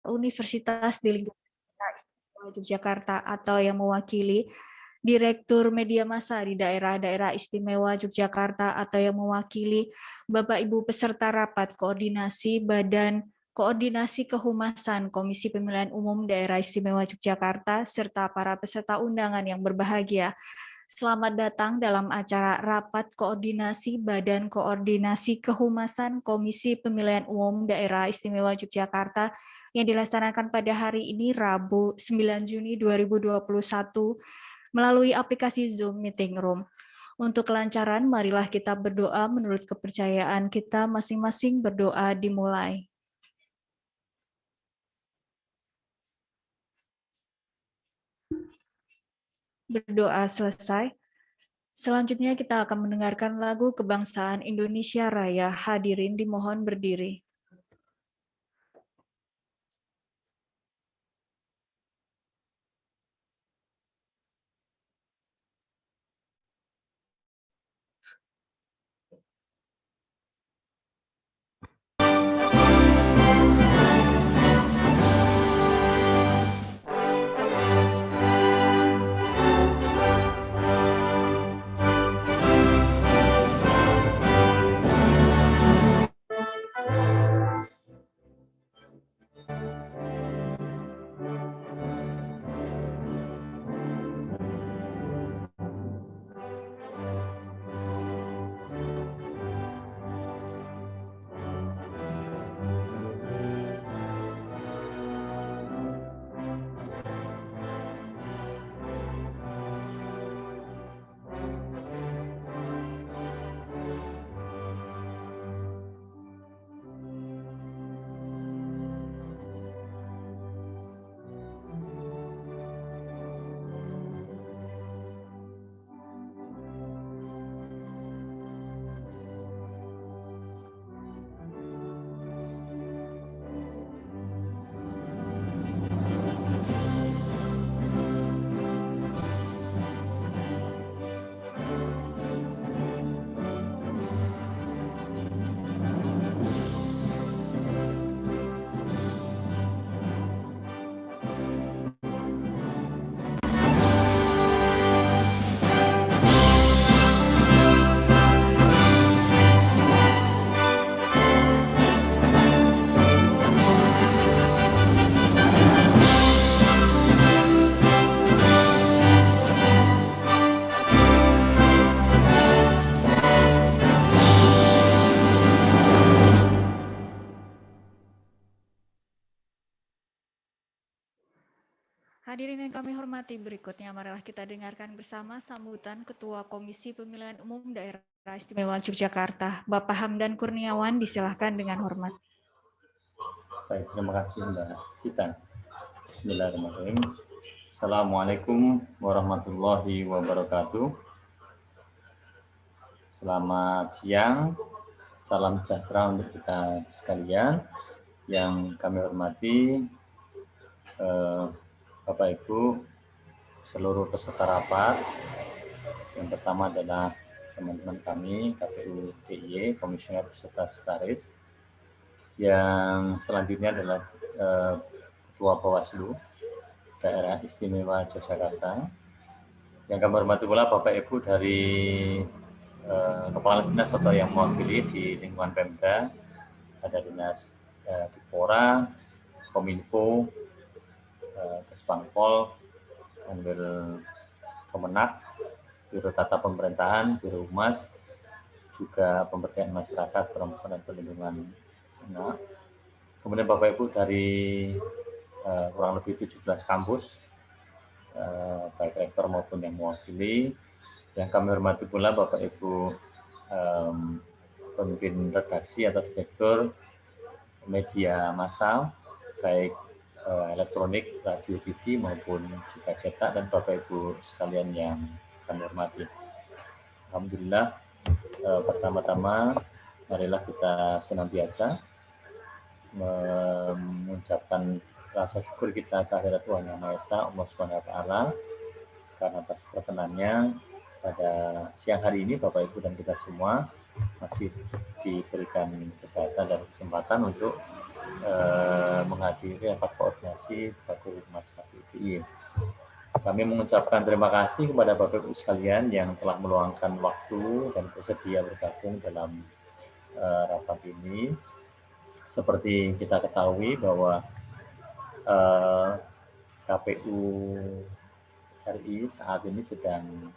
universitas di lingkungan Yogyakarta atau yang mewakili Direktur Media Massa di daerah-daerah istimewa Yogyakarta atau yang mewakili Bapak Ibu peserta rapat koordinasi Badan Koordinasi Kehumasan Komisi Pemilihan Umum Daerah Istimewa Yogyakarta serta para peserta undangan yang berbahagia. Selamat datang dalam acara Rapat Koordinasi Badan Koordinasi Kehumasan Komisi Pemilihan Umum Daerah Istimewa Yogyakarta yang dilaksanakan pada hari ini Rabu 9 Juni 2021 melalui aplikasi Zoom Meeting Room. Untuk kelancaran, marilah kita berdoa menurut kepercayaan kita masing-masing. Berdoa dimulai. Berdoa selesai. Selanjutnya kita akan mendengarkan lagu kebangsaan Indonesia Raya. Hadirin dimohon berdiri. Hadirin yang kami hormati, berikutnya marilah kita dengarkan bersama sambutan Ketua Komisi Pemilihan Umum Daerah Istimewa Yogyakarta, Bapak Hamdan Kurniawan, disilahkan dengan hormat. Baik, terima kasih Mbak Sita. Bismillahirrahmanirrahim. Assalamualaikum warahmatullahi wabarakatuh. Selamat siang, salam sejahtera untuk kita sekalian. Yang kami hormati Bapak Ibu seluruh peserta rapat. Yang pertama adalah teman-teman kami KPU DIY, Komisioner beserta Sekretaris. Yang selanjutnya adalah Ketua Bawaslu Daerah Istimewa Yogyakarta. Yang kami hormati pula Bapak Ibu dari Kepala Dinas atau yang mewakili di lingkungan Pemda, ada Dinas Dipora, Kominfo, Kesbangpol, Kanwil Kemenak, Biro Tata Pemerintahan, Biro Humas, juga Pemberdayaan Masyarakat Perempuan dan Perlindungan Anak. Kemudian Bapak Ibu dari kurang lebih 17 kampus, baik rektor maupun yang mewakili. Yang kami hormati pula Bapak Ibu pemimpin redaksi atau direktur media massa, baik elektronik, radio, TV maupun juga cetak, dan Bapak Ibu sekalian yang kami hormati. Alhamdulillah, pertama-tama marilah kita senantiasa mengucapkan rasa syukur kita kehadirat Tuhan Yang Maha Esa, Allah Subhanahu wa Ta'ala, karena atas perkenannya pada siang hari ini Bapak Ibu dan kita semua masih diberikan kesehatan dan kesempatan untuk menghadiri rapat koordinasi Baku Humas KPU DIY. Kami mengucapkan terima kasih kepada Bapak Ibu sekalian yang telah meluangkan waktu dan bersedia bergabung dalam rapat ini. Seperti kita ketahui bahwa KPU RI saat ini sedang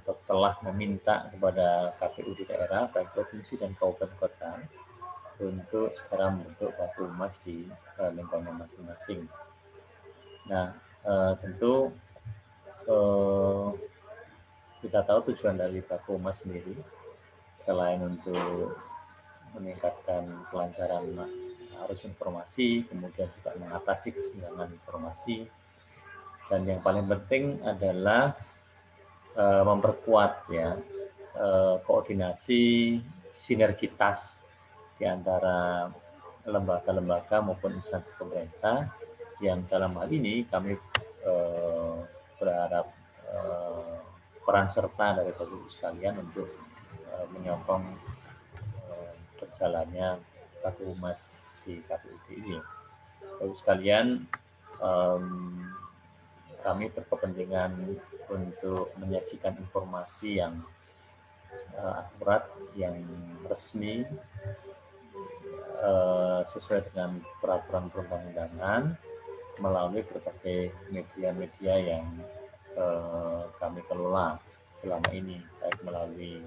atau telah meminta kepada KPU di daerah, baik provinsi dan kabupaten kota, untuk segera membentuk Baku Humas di lingkungan masing-masing. Nah, tentu kita tahu tujuan dari Baku Humas sendiri, selain untuk meningkatkan kelancaran arus informasi, kemudian juga mengatasi kesenjangan informasi, dan yang paling penting adalah memperkuat ya koordinasi sinergitas di antara lembaga-lembaga maupun instansi pemerintah yang dalam hal ini kami berharap peran serta dari Bapak Ibu sekalian untuk menyokong berjalannya Baku Humas di KPU DIY. Bapak Ibu sekalian, kami berkepentingan untuk menyajikan informasi yang akurat, yang resmi, sesuai dengan peraturan perundang-undangan melalui berbagai media-media yang kami kelola selama ini, baik melalui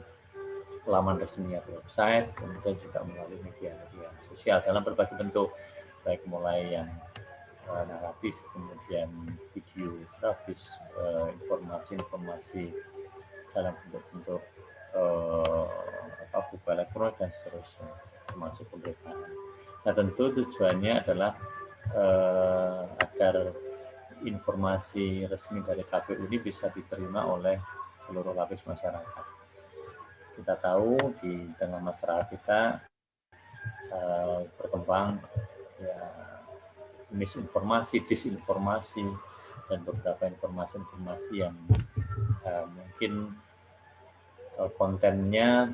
laman resmi atau website, kemudian juga melalui media-media sosial dalam berbagai bentuk, baik mulai yang naratif, kemudian video grafis, informasi-informasi dalam bentuk-bentuk buku elektronik dan seterusnya, termasuk pemberitaan. Nah, tentu tujuannya adalah agar informasi resmi dari KPU ini bisa diterima oleh seluruh lapis masyarakat. Kita tahu di tengah masyarakat kita berkembang ya, misinformasi, disinformasi, dan beberapa informasi-informasi yang mungkin kontennya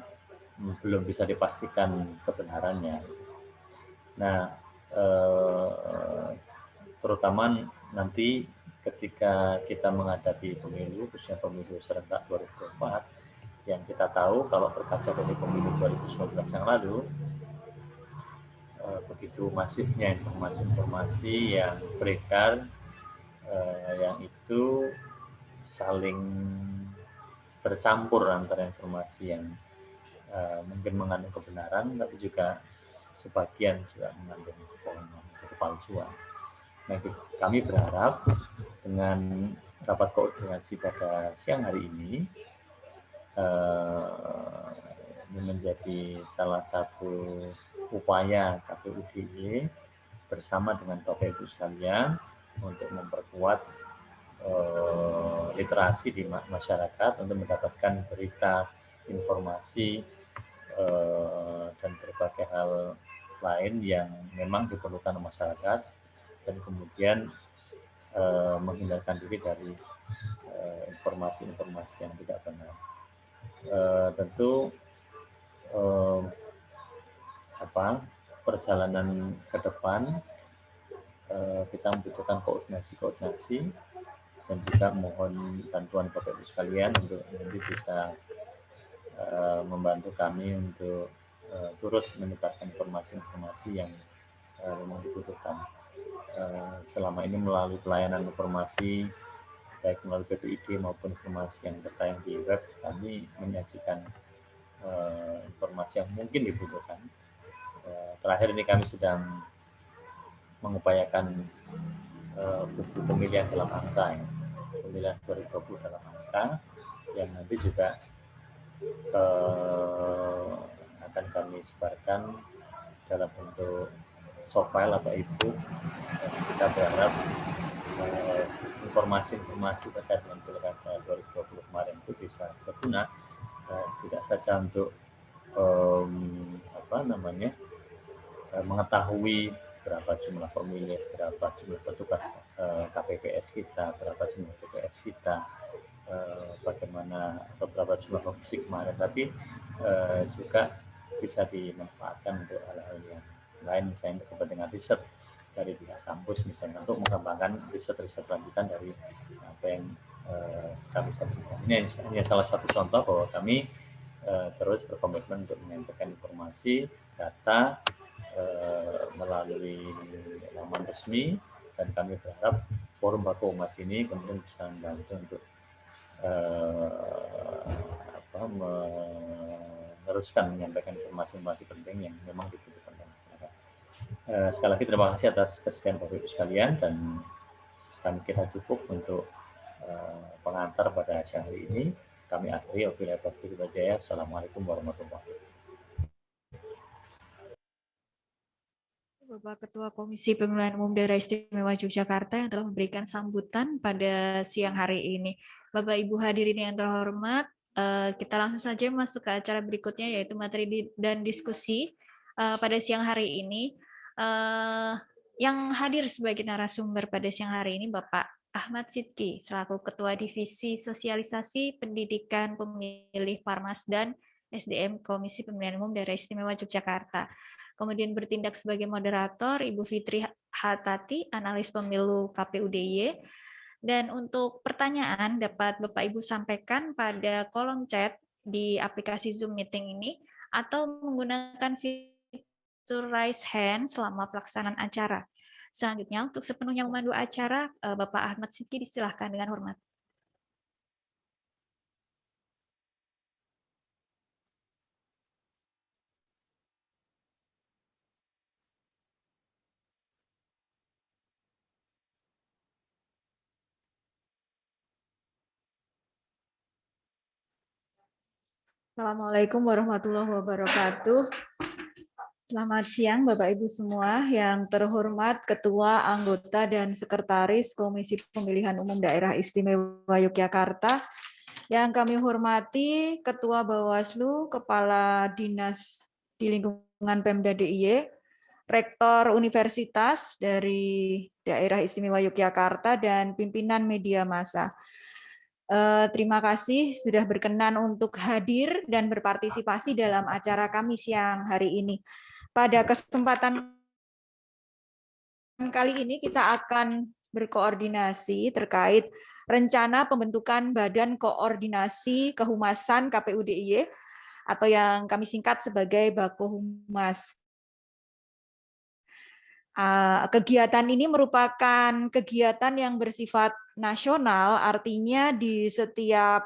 belum bisa dipastikan kebenarannya. Nah, terutama nanti ketika kita menghadapi pemilu, khususnya pemilu serentak 2024, yang kita tahu kalau berkaca dari pemilu 2019 yang lalu, begitu masifnya informasi-informasi yang beredar, yang itu saling bercampur antara informasi yang mungkin mengandung kebenaran, tapi juga sebagian juga mengandung kebohongan atau kepalsuan. Nah, kami berharap dengan rapat koordinasi pada siang hari ini menjadi salah satu upaya KPU DIY bersama dengan Bapak Ibu sekalian untuk memperkuat literasi di masyarakat untuk mendapatkan berita, informasi, dan berbagai hal lain yang memang diperlukan masyarakat, dan kemudian menghindarkan diri dari informasi-informasi yang tidak benar. Tentu perjalanan ke depan kita membutuhkan koordinasi dan juga mohon bantuan Bapak Ibu sekalian untuk nanti bisa membantu kami untuk terus menyebarkan informasi-informasi yang memang dibutuhkan. Selama ini melalui pelayanan informasi baik melalui BPID maupun informasi yang tertayang di web, kami menyajikan informasi yang mungkin dibutuhkan. Terakhir ini kami sedang mengupayakan buku pemilihan dalam angka, ya. Pemilihan 2020 dalam angka, yang nanti juga akan kami sebarkan dalam bentuk soft file atau e-book. Kita berharap informasi-informasi terkait dengan Pilkada 2020 kemarin itu bisa berguna, tidak saja untuk mengetahui berapa jumlah pemilih, berapa jumlah petugas KPPS kita, berapa jumlah TPS kita, bagaimana beberapa jumlah komisi kemarin, tapi juga bisa dimanfaatkan untuk hal-hal yang lain, misalnya kepentingan riset dari pihak kampus, misalnya untuk mengembangkan riset-riset lanjutan dari apa yang kami saksikan. Ini hanya salah satu contoh bahwa kami terus berkomitmen untuk menyampaikan informasi, data melalui laman resmi, dan kami berharap forum Bako Humas ini kemudian bisa membantu untuk meneruskan menyampaikan informasi-informasi penting yang memang dibutuhkan oleh masyarakat. Sekali lagi terima kasih atas kesediaan Bapak Ibu sekalian, dan kami kira cukup untuk pengantar pada hari ini. Kami akhiri. Wabillahi taufiq wal hidayah. Assalamualaikum warahmatullahi wabarakatuh. Bapak Ketua Komisi Pemilihan Umum Daerah Istimewa Yogyakarta yang telah memberikan sambutan pada siang hari ini. Bapak Ibu hadirin yang terhormat, kita langsung saja masuk ke acara berikutnya, yaitu materi dan diskusi pada siang hari ini. Yang hadir sebagai narasumber pada siang hari ini Bapak Ahmad Sidki selaku Ketua Divisi Sosialisasi Pendidikan Pemilih Parmas dan SDM Komisi Pemilihan Umum Daerah Istimewa Yogyakarta. Kemudian bertindak sebagai moderator Ibu Fitri Hatati, analis pemilu KPU DIY. Dan untuk pertanyaan dapat Bapak Ibu sampaikan pada kolom chat di aplikasi Zoom Meeting ini atau menggunakan fitur raise hand selama pelaksanaan acara. Selanjutnya, untuk sepenuhnya memandu acara, Bapak Ahmad Sidki disilahkan dengan hormat. Assalamualaikum warahmatullahi wabarakatuh. Selamat siang Bapak Ibu semua, yang terhormat Ketua, Anggota, dan Sekretaris Komisi Pemilihan Umum Daerah Istimewa Yogyakarta, yang kami hormati Ketua Bawaslu, Kepala Dinas di lingkungan Pemda DIY, Rektor Universitas dari Daerah Istimewa Yogyakarta, dan pimpinan media massa. Terima kasih sudah berkenan untuk hadir dan berpartisipasi dalam acara kami siang hari ini. Pada kesempatan kali ini kita akan berkoordinasi terkait rencana pembentukan Badan Koordinasi Kehumasan KPU DIY atau yang kami singkat sebagai Bakohumas. Kegiatan ini merupakan kegiatan yang bersifat nasional, artinya di setiap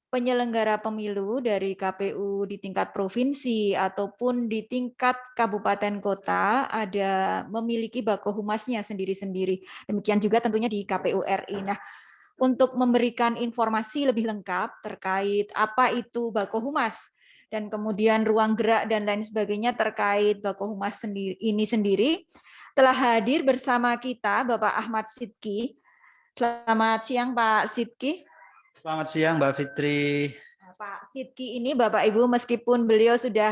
penyelenggara pemilu dari KPU di tingkat provinsi ataupun di tingkat kabupaten kota ada memiliki Bakohumasnya sendiri-sendiri. Demikian juga tentunya di KPU RI. Nah, untuk memberikan informasi lebih lengkap terkait apa itu Bakohumas dan kemudian ruang gerak dan lain sebagainya terkait Bakohumas ini sendiri, telah hadir bersama kita Bapak Ahmad Sidki. Selamat siang Pak Sidki. Selamat siang Mbak Fitri. Pak Sidki ini Bapak Ibu meskipun beliau sudah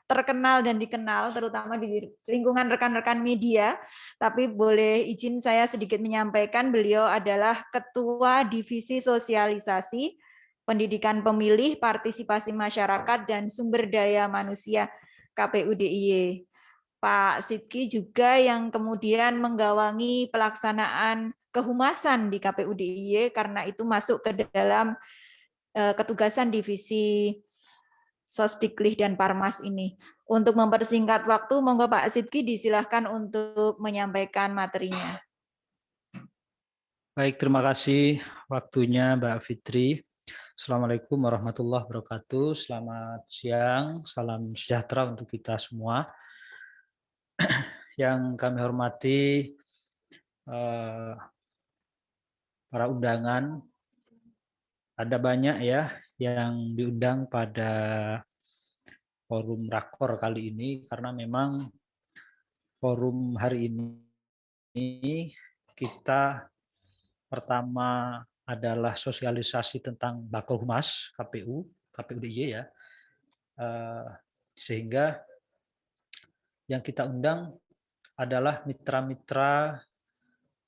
terkenal dan dikenal terutama di lingkungan rekan-rekan media, tapi boleh izin saya sedikit menyampaikan beliau adalah Ketua Divisi Sosialisasi Pendidikan Pemilih, Partisipasi Masyarakat, dan Sumber Daya Manusia KPU DIY. Pak Sidki juga yang kemudian menggawangi pelaksanaan kehumasan di KPU DIY karena itu masuk ke dalam ketugasan divisi Sosdiklih dan Parmas ini. Untuk mempersingkat waktu, monggo Pak Sidki disilahkan untuk menyampaikan materinya. Baik, terima kasih waktunya Mbak Fitri. Assalamualaikum warahmatullahi wabarakatuh. Selamat siang, salam sejahtera untuk kita semua. Yang kami hormati para undangan, ada banyak ya yang diundang pada forum rakor kali ini karena memang forum hari ini kita pertama adalah sosialisasi tentang Bakohumas KPU DIY ya, sehingga yang kita undang adalah mitra-mitra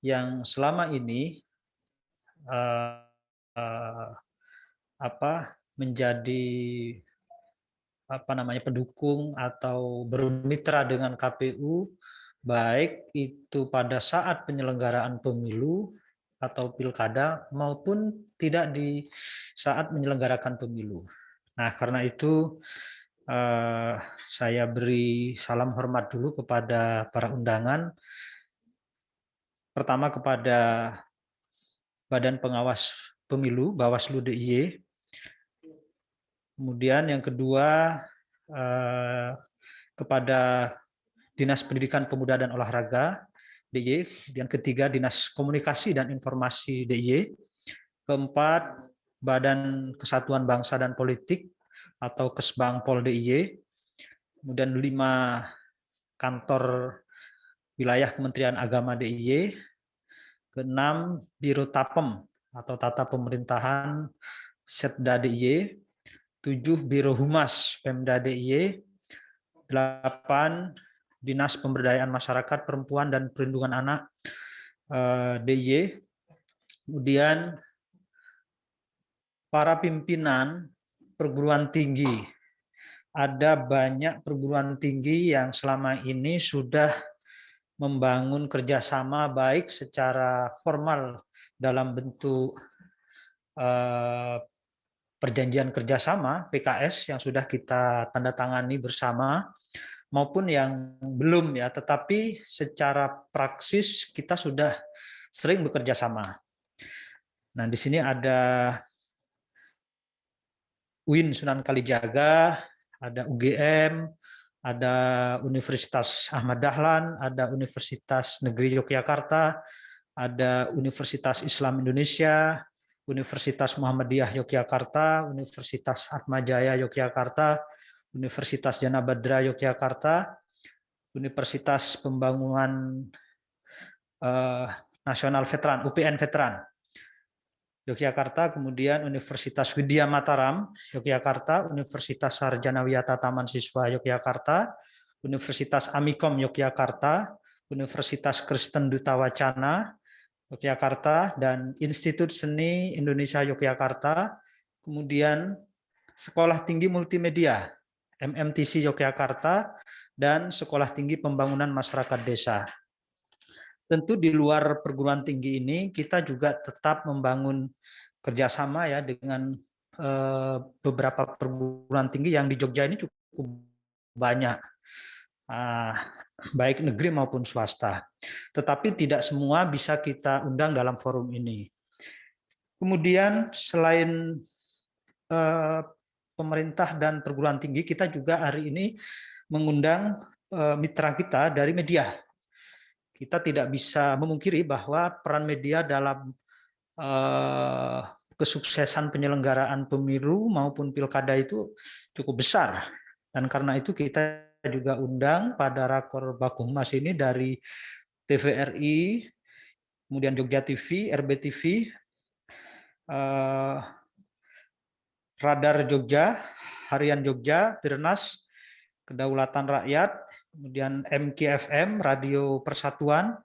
yang selama ini menjadi pendukung atau bermitra dengan KPU, baik itu pada saat penyelenggaraan pemilu atau pilkada maupun tidak di saat menyelenggarakan pemilu. Nah, karena itu saya beri salam hormat dulu kepada para undangan. Pertama kepada Badan Pengawas Pemilu, Bawaslu DIY. Kemudian yang kedua kepada Dinas Pendidikan Pemuda dan Olahraga DIY. Yang ketiga Dinas Komunikasi dan Informasi DIY. Keempat Badan Kesatuan Bangsa dan Politik atau Kesbangpol DIY. Kemudian 5 kantor wilayah Kementerian Agama DIY. Keenam Biro Tapem atau Tata Pemerintahan Setda DIY. 7 Biro Humas Pemda DIY. 8 Dinas Pemberdayaan Masyarakat Perempuan dan Perlindungan Anak DIY. Kemudian para pimpinan perguruan tinggi. Ada banyak perguruan tinggi yang selama ini sudah membangun kerjasama baik secara formal dalam bentuk perjanjian kerjasama PKS yang sudah kita tanda tangani bersama, maupun yang belum ya, tetapi secara praksis kita sudah sering bekerja sama. Nah, di sini ada UIN Sunan Kalijaga, ada UGM, ada Universitas Ahmad Dahlan, ada Universitas Negeri Yogyakarta, ada Universitas Islam Indonesia, Universitas Muhammadiyah Yogyakarta, Universitas Atmajaya Yogyakarta, Universitas Jana Badra Yogyakarta, Universitas Pembangunan Nasional Veteran, UPN Veteran Yogyakarta, kemudian Universitas Widya Mataram Yogyakarta, Universitas Sarjana Wiyata Taman Siswa Yogyakarta, Universitas Amikom Yogyakarta, Universitas Kristen Duta Wacana Yogyakarta, dan Institut Seni Indonesia Yogyakarta, kemudian Sekolah Tinggi Multimedia MMTC Yogyakarta, dan Sekolah Tinggi Pembangunan Masyarakat Desa. Tentu di luar perguruan tinggi ini kita juga tetap membangun kerjasama ya dengan beberapa perguruan tinggi yang di Jogja ini cukup banyak, baik negeri maupun swasta. Tetapi tidak semua bisa kita undang dalam forum ini. Kemudian selain pemerintah dan perguruan tinggi, kita juga hari ini mengundang mitra kita dari media. Kita tidak bisa memungkiri bahwa peran media dalam kesuksesan penyelenggaraan pemilu maupun pilkada itu cukup besar. Dan karena itu kita juga undang pada Rakor Bakuhumas ini dari TVRI, kemudian Jogja TV, RBTV, Radar Jogja, Harian Jogja, Tirnas, Kedaulatan Rakyat, kemudian MKFM, Radio Persatuan,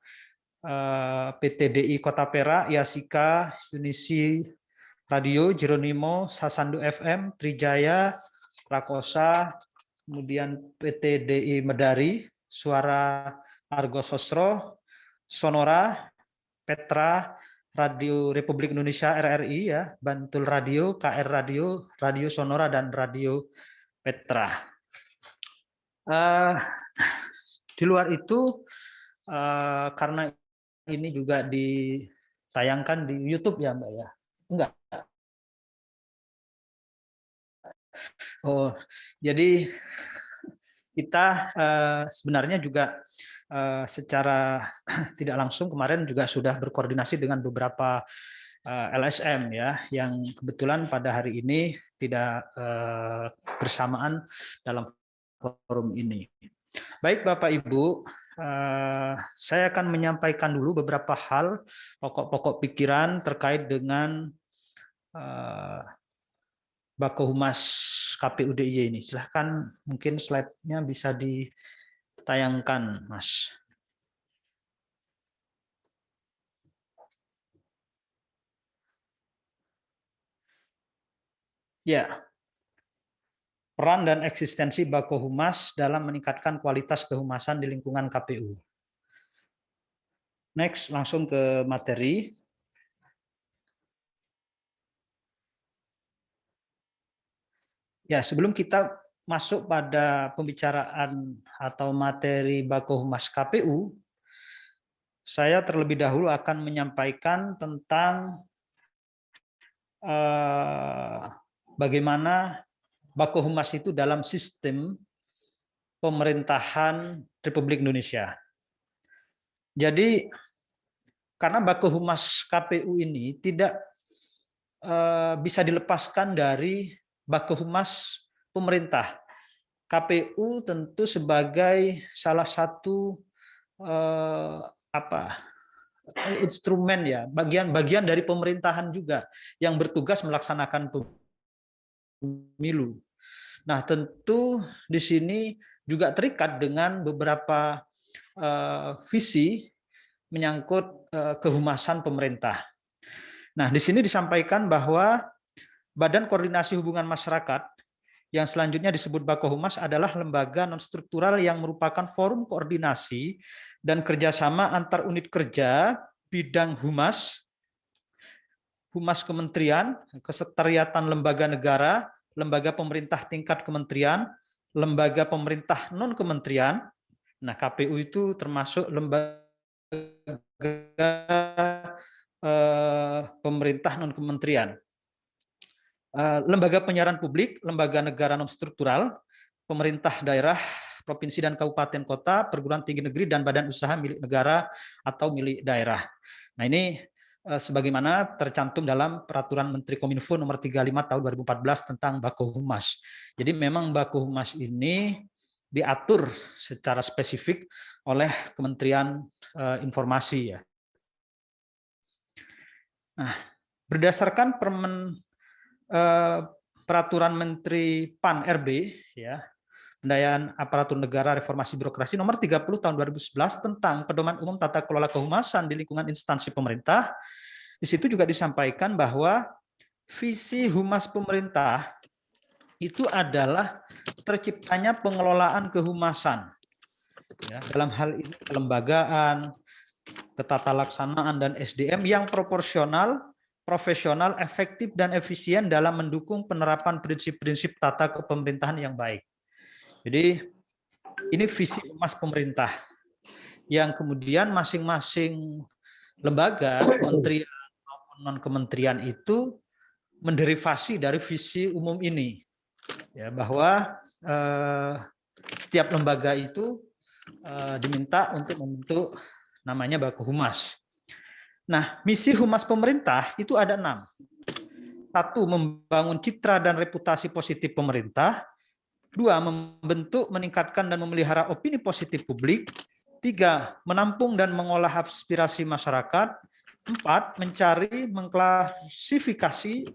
PTDI Kota Perak, Yasika, Unisi Radio, Jeronimo, Sasandu FM, Trijaya, Rakosa, kemudian PTDI Medari, Suara Argo Sosro, Sonora, Petra, Radio Republik Indonesia RRI ya, Bantul Radio, KR Radio, Radio Sonora, dan Radio Petra. Di luar itu, karena ini juga ditayangkan di YouTube ya Mbak ya? Enggak. Oh, jadi kita sebenarnya juga secara tidak langsung kemarin juga sudah berkoordinasi dengan beberapa LSM ya, yang kebetulan pada hari ini tidak bersamaan dalam forum ini. Baik Bapak Ibu, saya akan menyampaikan dulu beberapa hal pokok-pokok pikiran terkait dengan Bakuhumas KPU DIY ini. Silahkan, mungkin slide-nya bisa ditayangkan, Mas. Ya, peran dan eksistensi Bakohumas dalam meningkatkan kualitas kehumasan di lingkungan KPU. Next, langsung ke materi. Ya, sebelum kita masuk pada pembicaraan atau materi Bakohumas KPU, saya terlebih dahulu akan menyampaikan tentang bagaimana Bakohumas itu dalam sistem pemerintahan Republik Indonesia. Jadi, karena Bakohumas KPU ini tidak bisa dilepaskan dari Bakohumas pemerintah. KPU tentu sebagai salah satu instrumen ya, bagian dari pemerintahan juga yang bertugas melaksanakan pemilu. Nah, tentu di sini juga terikat dengan beberapa visi menyangkut kehumasan pemerintah. Nah, di sini disampaikan bahwa Badan Koordinasi Hubungan Masyarakat yang selanjutnya disebut Bakohumas adalah lembaga non-struktural yang merupakan forum koordinasi dan kerjasama antar unit kerja bidang humas, humas kementerian, kesekretariatan lembaga negara, lembaga pemerintah tingkat kementerian, lembaga pemerintah non-kementerian. Nah, KPU itu termasuk lembaga pemerintah non-kementerian. Lembaga penyiaran publik, lembaga negara non-struktural, pemerintah daerah, provinsi dan kabupaten kota, perguruan tinggi negeri, dan badan usaha milik negara atau milik daerah. Nah, ini sebagaimana tercantum dalam Peraturan Menteri Kominfo nomor 35 tahun 2014 tentang Bakohumas. Jadi memang Bakohumas ini diatur secara spesifik oleh Kementerian Informasi ya. Nah, berdasarkan Peraturan Menteri PAN RB ya, Pendayaan Aparatur Negara Reformasi Birokrasi nomor 30 tahun 2011 tentang pedoman umum tata kelola kehumasan di lingkungan instansi pemerintah. Di situ juga disampaikan bahwa visi humas pemerintah itu adalah terciptanya pengelolaan kehumasan ya, dalam hal ini kelembagaan, ketata laksanaan dan SDM yang proporsional, profesional, efektif, dan efisien dalam mendukung penerapan prinsip-prinsip tata kepemerintahan yang baik. Jadi ini visi humas pemerintah yang kemudian masing-masing lembaga, kementerian maupun non-kementerian itu menderivasi dari visi umum ini, ya, bahwa setiap lembaga itu diminta untuk membentuk namanya Bakohumas. Nah, misi humas pemerintah itu ada 6. 1, membangun citra dan reputasi positif pemerintah. 2, membentuk, meningkatkan, dan memelihara opini positif publik. 3, menampung dan mengolah aspirasi masyarakat. 4, mencari, mengklarifikasi,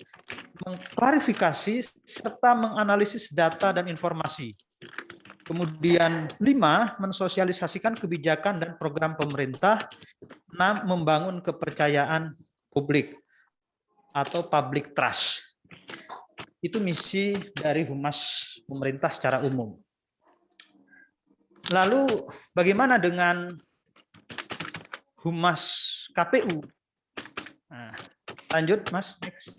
serta menganalisis data dan informasi. Kemudian 5, mensosialisasikan kebijakan dan program pemerintah. 6, membangun kepercayaan publik atau public trust. Itu misi dari humas pemerintah secara umum. Lalu bagaimana dengan humas KPU? Nah, lanjut, Mas. Next.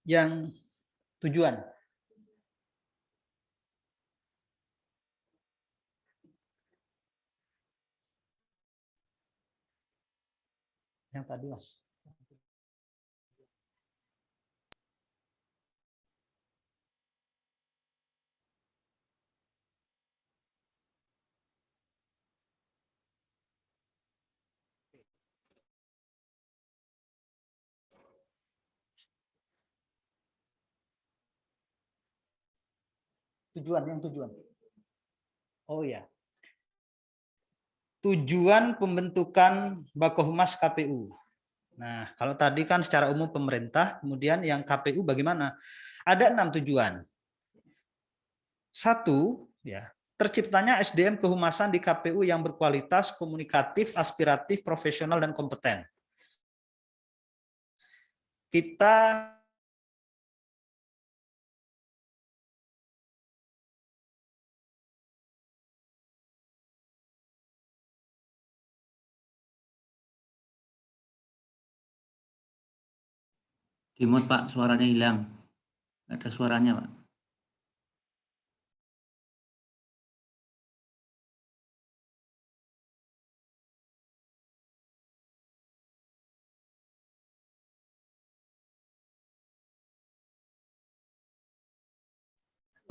Yang tujuan. Yang tadi, Mas. Tujuan. Oh ya. Tujuan pembentukan Bakohumas KPU. Nah, kalau tadi kan secara umum pemerintah, kemudian yang KPU bagaimana? Ada 6 tujuan. 1, ya, terciptanya SDM kehumasan di KPU yang berkualitas, komunikatif, aspiratif, profesional, dan kompeten. kita Dimut Pak, suaranya hilang. Nggak ada suaranya Pak.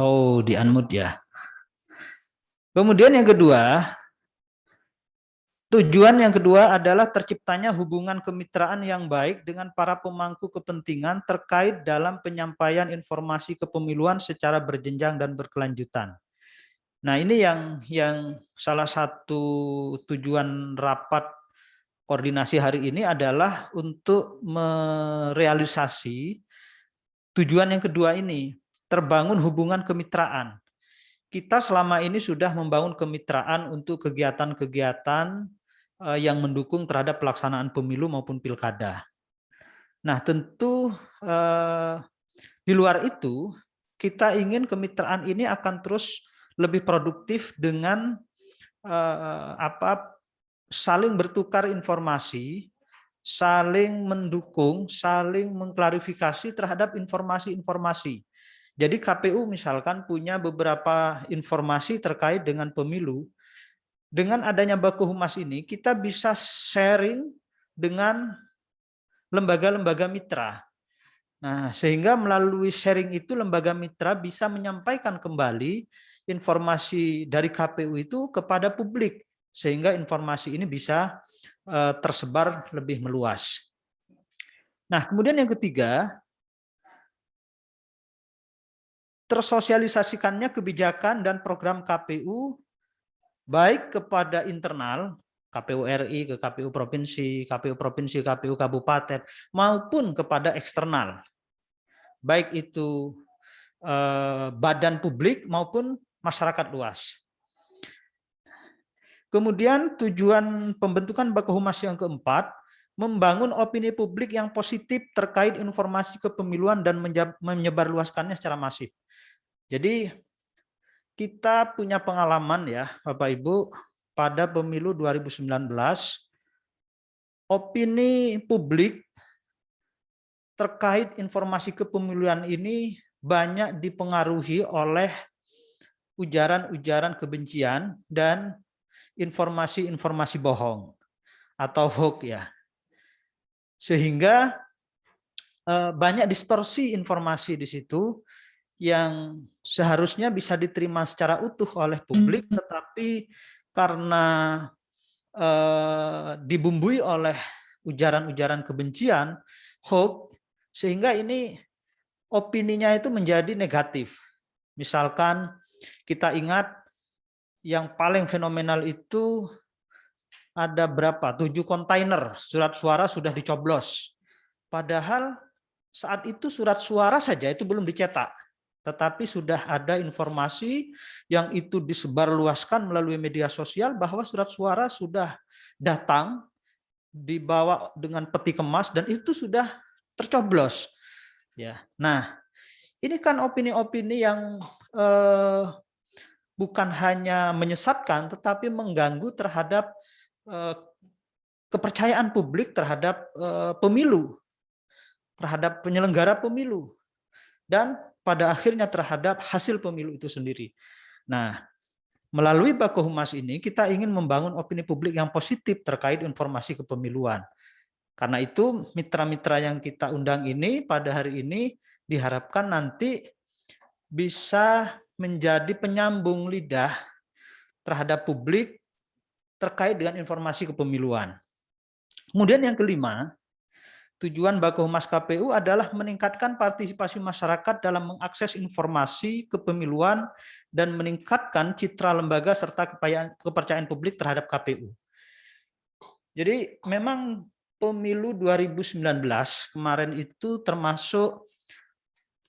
oh di-unmute ya. Kemudian yang kedua, tujuan yang kedua adalah terciptanya hubungan kemitraan yang baik dengan para pemangku kepentingan terkait dalam penyampaian informasi kepemiluan secara berjenjang dan berkelanjutan. Nah, ini yang salah satu tujuan rapat koordinasi hari ini adalah untuk merealisasi tujuan yang kedua ini, terbangun hubungan kemitraan. Kita selama ini sudah membangun kemitraan untuk kegiatan-kegiatan yang mendukung terhadap pelaksanaan pemilu maupun pilkada. Nah, tentu di luar itu kita ingin kemitraan ini akan terus lebih produktif dengan saling bertukar informasi, saling mendukung, saling mengklarifikasi terhadap informasi-informasi. Jadi KPU misalkan punya beberapa informasi terkait dengan pemilu. Dengan adanya Baku Humas ini, kita bisa sharing dengan lembaga-lembaga mitra. Nah, sehingga melalui sharing itu lembaga mitra bisa menyampaikan kembali informasi dari KPU itu kepada publik, sehingga informasi ini bisa tersebar lebih meluas. Nah, kemudian yang ketiga, tersosialisasikannya kebijakan dan program KPU baik kepada internal, KPU RI ke KPU Provinsi, KPU Kabupaten, maupun kepada eksternal, baik itu badan publik maupun masyarakat luas. Kemudian tujuan pembentukan Baku Humas yang keempat, membangun opini publik yang positif terkait informasi kepemiluan dan menyebarluaskannya secara masif. Jadi kita punya pengalaman ya Bapak Ibu, pada pemilu 2019, opini publik terkait informasi kepemiluan ini banyak dipengaruhi oleh ujaran-ujaran kebencian dan informasi-informasi bohong atau hoax ya. Sehingga banyak distorsi informasi di situ yang seharusnya bisa diterima secara utuh oleh publik, tetapi karena dibumbui oleh ujaran-ujaran kebencian, hoax, sehingga ini opininya itu menjadi negatif. Misalkan kita ingat yang paling fenomenal itu ada berapa? 7 kontainer surat suara sudah dicoblos. Padahal saat itu surat suara saja itu belum dicetak. Tetapi sudah ada informasi yang itu disebarluaskan melalui media sosial bahwa surat suara sudah datang, dibawa dengan peti kemas dan itu sudah tercoblos. Ya, nah ini kan opini-opini yang bukan hanya menyesatkan, tetapi mengganggu terhadap kepercayaan publik terhadap pemilu, terhadap penyelenggara pemilu, dan pada akhirnya terhadap hasil pemilu itu sendiri. Nah, melalui Baku Humas ini kita ingin membangun opini publik yang positif terkait informasi kepemiluan. Karena itu mitra-mitra yang kita undang ini pada hari ini diharapkan nanti bisa menjadi penyambung lidah terhadap publik terkait dengan informasi kepemiluan. Kemudian yang kelima, tujuan Baku Humas KPU adalah meningkatkan partisipasi masyarakat dalam mengakses informasi kepemiluan dan meningkatkan citra lembaga serta kepercayaan publik terhadap KPU. Jadi memang pemilu 2019 kemarin itu termasuk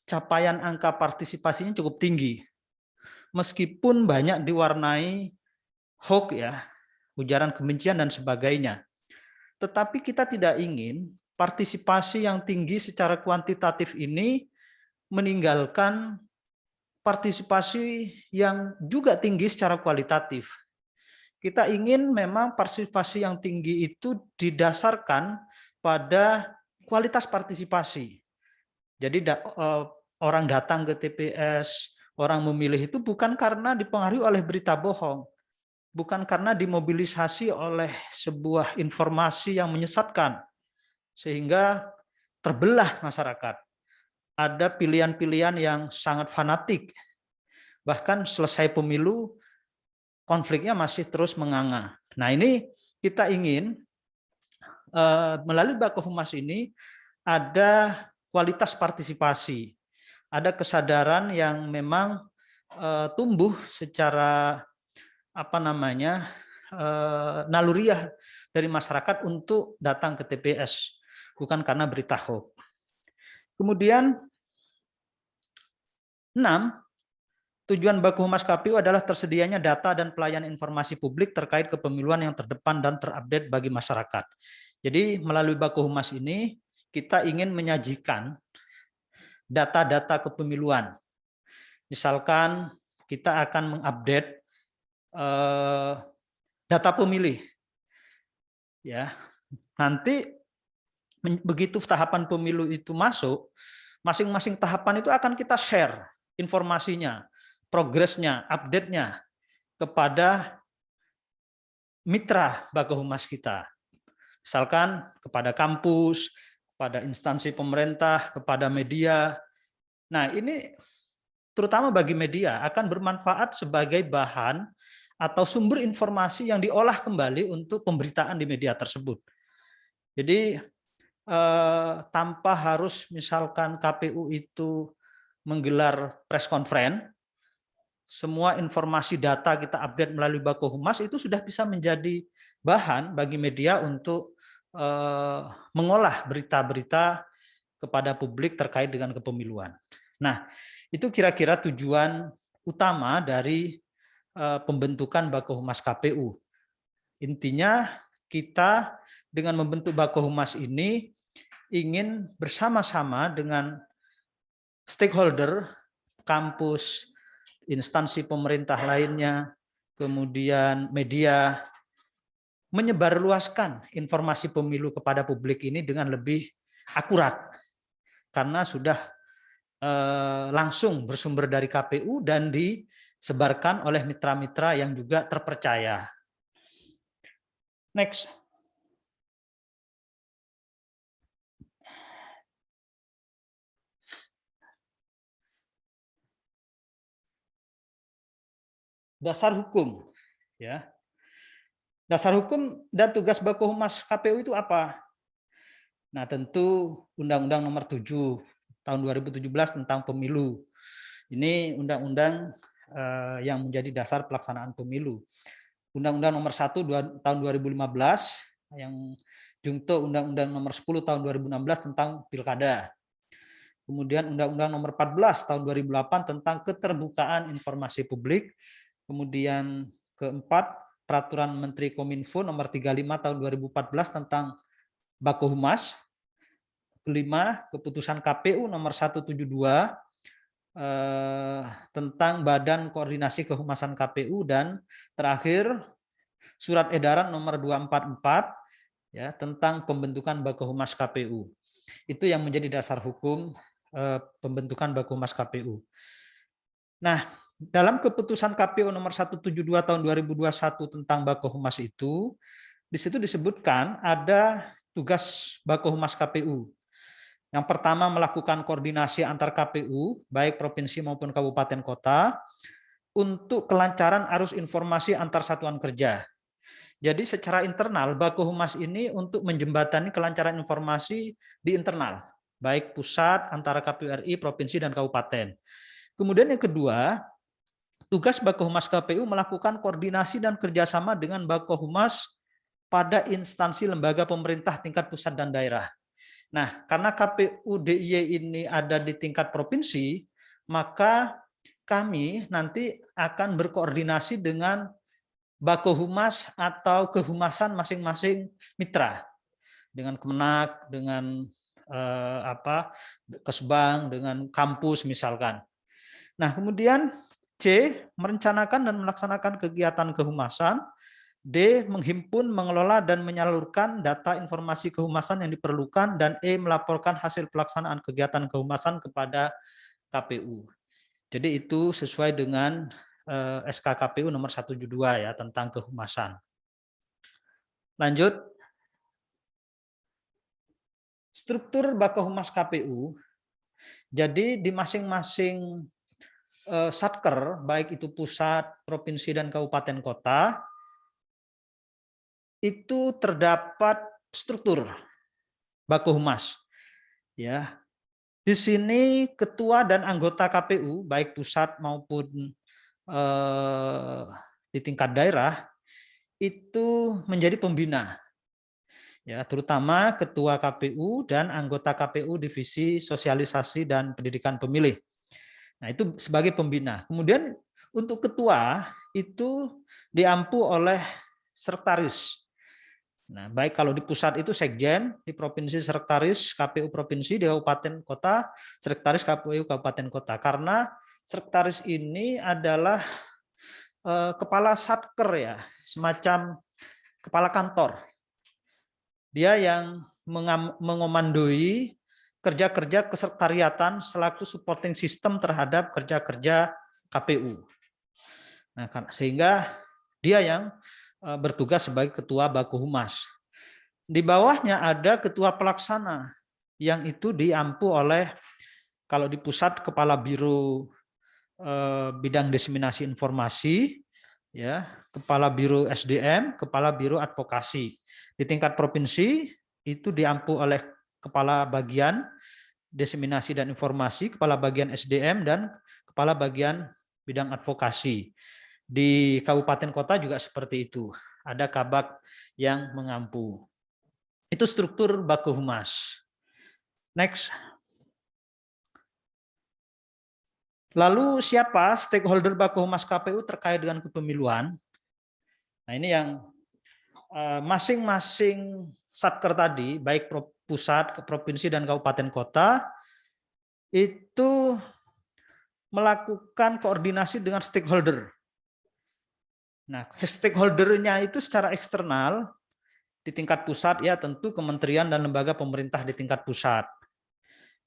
capaian angka partisipasinya cukup tinggi. Meskipun banyak diwarnai hoax ya, ujaran kebencian dan sebagainya. Tetapi kita tidak ingin partisipasi yang tinggi secara kuantitatif ini meninggalkan partisipasi yang juga tinggi secara kualitatif. Kita ingin memang partisipasi yang tinggi itu didasarkan pada kualitas partisipasi. Jadi orang datang ke TPS, orang memilih itu bukan karena dipengaruhi oleh berita bohong, bukan karena dimobilisasi oleh sebuah informasi yang menyesatkan, sehingga terbelah masyarakat. Ada pilihan-pilihan yang sangat fanatik. Bahkan selesai pemilu, konfliknya masih terus menganga. Nah, ini kita ingin melalui Bakohumas ini ada kualitas partisipasi, ada kesadaran yang memang tumbuh secara naluriah dari masyarakat untuk datang ke TPS, bukan karena berita hoax. Kemudian 6, tujuan Bakohumas KPU adalah tersedianya data dan pelayanan informasi publik terkait kepemiluan yang terdepan dan terupdate bagi masyarakat. Jadi melalui Bakohumas ini kita ingin menyajikan data-data kepemiluan. Misalkan kita akan mengupdate data pemilih. Ya. Nanti begitu tahapan pemilu itu masuk, masing-masing tahapan itu akan kita share informasinya, progresnya, update-nya kepada mitra Bakohumas kita. Misalkan kepada kampus, kepada instansi pemerintah, kepada media. Nah, ini terutama bagi media akan bermanfaat sebagai bahan atau sumber informasi yang diolah kembali untuk pemberitaan di media tersebut. Jadi tanpa harus misalkan KPU itu menggelar press conference, semua informasi data kita update melalui Bakohumas itu sudah bisa menjadi bahan bagi media untuk mengolah berita-berita kepada publik terkait dengan kepemiluan. Nah, itu kira-kira tujuan utama dari pembentukan Bakohumas KPU. Intinya kita dengan membentuk Bakohumas ini ingin bersama-sama dengan stakeholder, kampus, instansi pemerintah lainnya, kemudian media, menyebarluaskan informasi pemilu kepada publik ini dengan lebih akurat, karena sudah langsung bersumber dari KPU dan disebarkan oleh mitra-mitra yang juga terpercaya. Next. Dasar hukum, ya. Dasar hukum dan tugas Bakohumas KPU itu apa? Nah, tentu Undang-Undang Nomor 7 Tahun 2017 tentang Pemilu. Ini undang-undang yang menjadi dasar pelaksanaan pemilu. Undang-Undang Nomor 1 Tahun 2015 yang jungto Undang-Undang Nomor 10 Tahun 2016 tentang Pilkada. Kemudian Undang-Undang Nomor 14 Tahun 2008 tentang keterbukaan informasi publik. Kemudian keempat, Peraturan Menteri Kominfo Nomor 35 Tahun 2014 tentang Bakohumas. Kelima, Keputusan KPU Nomor 172 tentang Badan Koordinasi Kehumasan KPU, dan terakhir Surat Edaran Nomor 244 ya tentang pembentukan Bakohumas KPU. Itu yang menjadi dasar hukum pembentukan Bakohumas KPU. Nah, dalam keputusan KPU nomor 172 tahun 2021 tentang Bakohumas itu, di situ disebutkan ada tugas Bakohumas KPU. Yang pertama, melakukan koordinasi antar KPU, baik provinsi maupun kabupaten kota, untuk kelancaran arus informasi antar satuan kerja. Jadi secara internal, Bakohumas ini untuk menjembatani kelancaran informasi di internal, baik pusat, antara KPU RI, provinsi, dan kabupaten. Kemudian yang kedua, tugas Bakohumas KPU melakukan koordinasi dan kerjasama dengan Bakohumas pada instansi lembaga pemerintah tingkat pusat dan daerah. Nah, karena KPU DIY ini ada di tingkat provinsi, maka kami nanti akan berkoordinasi dengan Bakohumas atau kehumasan masing-masing mitra. dengan Kemenak, dengan Kesbang, dengan kampus misalkan. Nah, kemudian C, merencanakan dan melaksanakan kegiatan kehumasan. D, menghimpun, mengelola, dan menyalurkan data informasi kehumasan yang diperlukan. Dan E, melaporkan hasil pelaksanaan kegiatan kehumasan kepada KPU. Jadi itu sesuai dengan SK KPU nomor 172 ya, tentang kehumasan. Lanjut. Struktur Bakohumas KPU, jadi di masing-masing satker, baik itu pusat, provinsi, dan kabupaten kota, itu terdapat struktur Bakohumas. Ya, di sini ketua dan anggota KPU, baik pusat maupun di tingkat daerah, itu menjadi pembina. Ya, terutama ketua KPU dan anggota KPU divisi sosialisasi dan pendidikan pemilih. Nah, itu sebagai pembina. Kemudian untuk ketua itu diampu oleh sekretaris. Nah, baik kalau di pusat itu sekjen, di provinsi sekretaris KPU provinsi, di kabupaten kota sekretaris KPU kabupaten kota. Karena sekretaris ini adalah kepala satker ya, semacam kepala kantor. Dia yang mengomandoi kerja-kerja kesekretariatan selaku supporting system terhadap kerja-kerja KPU. Nah, sehingga dia yang bertugas sebagai ketua Bakohumas. Di bawahnya ada ketua pelaksana yang itu diampu oleh, kalau di pusat kepala biro bidang diseminasi informasi, ya, kepala biro SDM, kepala biro advokasi. Di tingkat provinsi itu diampu oleh kepala bagian diseminasi dan informasi, kepala bagian SDM, dan kepala bagian bidang advokasi. Di kabupaten kota juga seperti itu, ada kabak yang mengampu. Itu struktur Bakohumas. Next. Lalu siapa stakeholder Bakohumas KPU terkait dengan kepemiluan? Nah, ini yang masing-masing satker tadi, baik pusat, provinsi, dan kabupaten kota, itu melakukan koordinasi dengan stakeholder. Nah, stakeholdernya itu secara eksternal, di tingkat pusat ya tentu kementerian dan lembaga pemerintah di tingkat pusat.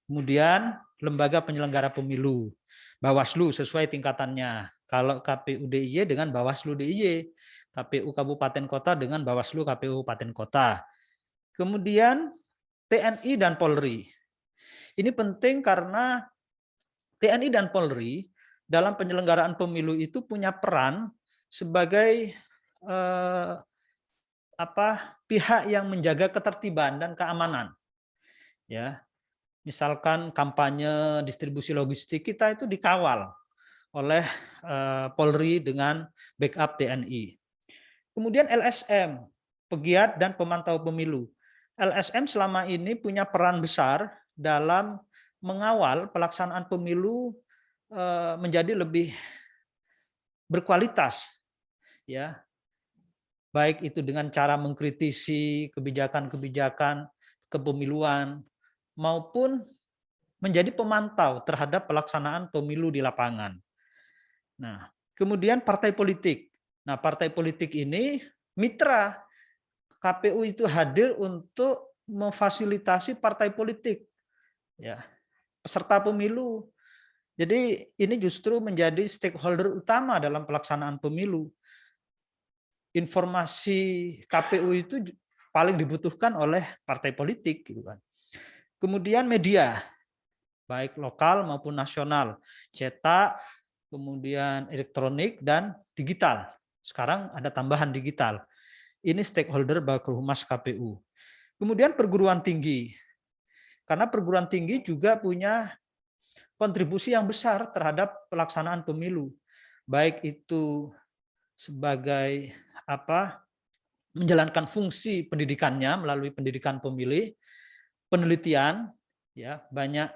Kemudian lembaga penyelenggara pemilu, Bawaslu sesuai tingkatannya. Kalau KPU DIY dengan Bawaslu DIY, KPU Kabupaten Kota dengan Bawaslu KPU Kabupaten Kota. Kemudian TNI dan Polri. Ini penting karena TNI dan Polri dalam penyelenggaraan pemilu itu punya peran sebagai pihak yang menjaga ketertiban dan keamanan. Ya. Misalkan kampanye distribusi logistik kita itu dikawal oleh Polri dengan backup TNI. Kemudian LSM, pegiat dan pemantau pemilu. LSM selama ini punya peran besar dalam mengawal pelaksanaan pemilu menjadi lebih berkualitas, ya. Baik itu dengan cara mengkritisi kebijakan-kebijakan kepemiluan maupun menjadi pemantau terhadap pelaksanaan pemilu di lapangan. Nah, kemudian partai politik. Nah, partai politik ini mitra KPU itu hadir untuk memfasilitasi partai politik, ya, peserta pemilu. Jadi ini justru menjadi stakeholder utama dalam pelaksanaan pemilu. Informasi KPU itu paling dibutuhkan oleh partai politik, gitu kan. Kemudian media, baik lokal maupun nasional, cetak, kemudian elektronik, dan digital. Sekarang ada tambahan digital. Ini stakeholder Bakohumas KPU. Kemudian perguruan tinggi. Karena perguruan tinggi juga punya kontribusi yang besar terhadap pelaksanaan pemilu. Baik itu sebagai menjalankan fungsi pendidikannya melalui pendidikan pemilih, penelitian, ya, banyak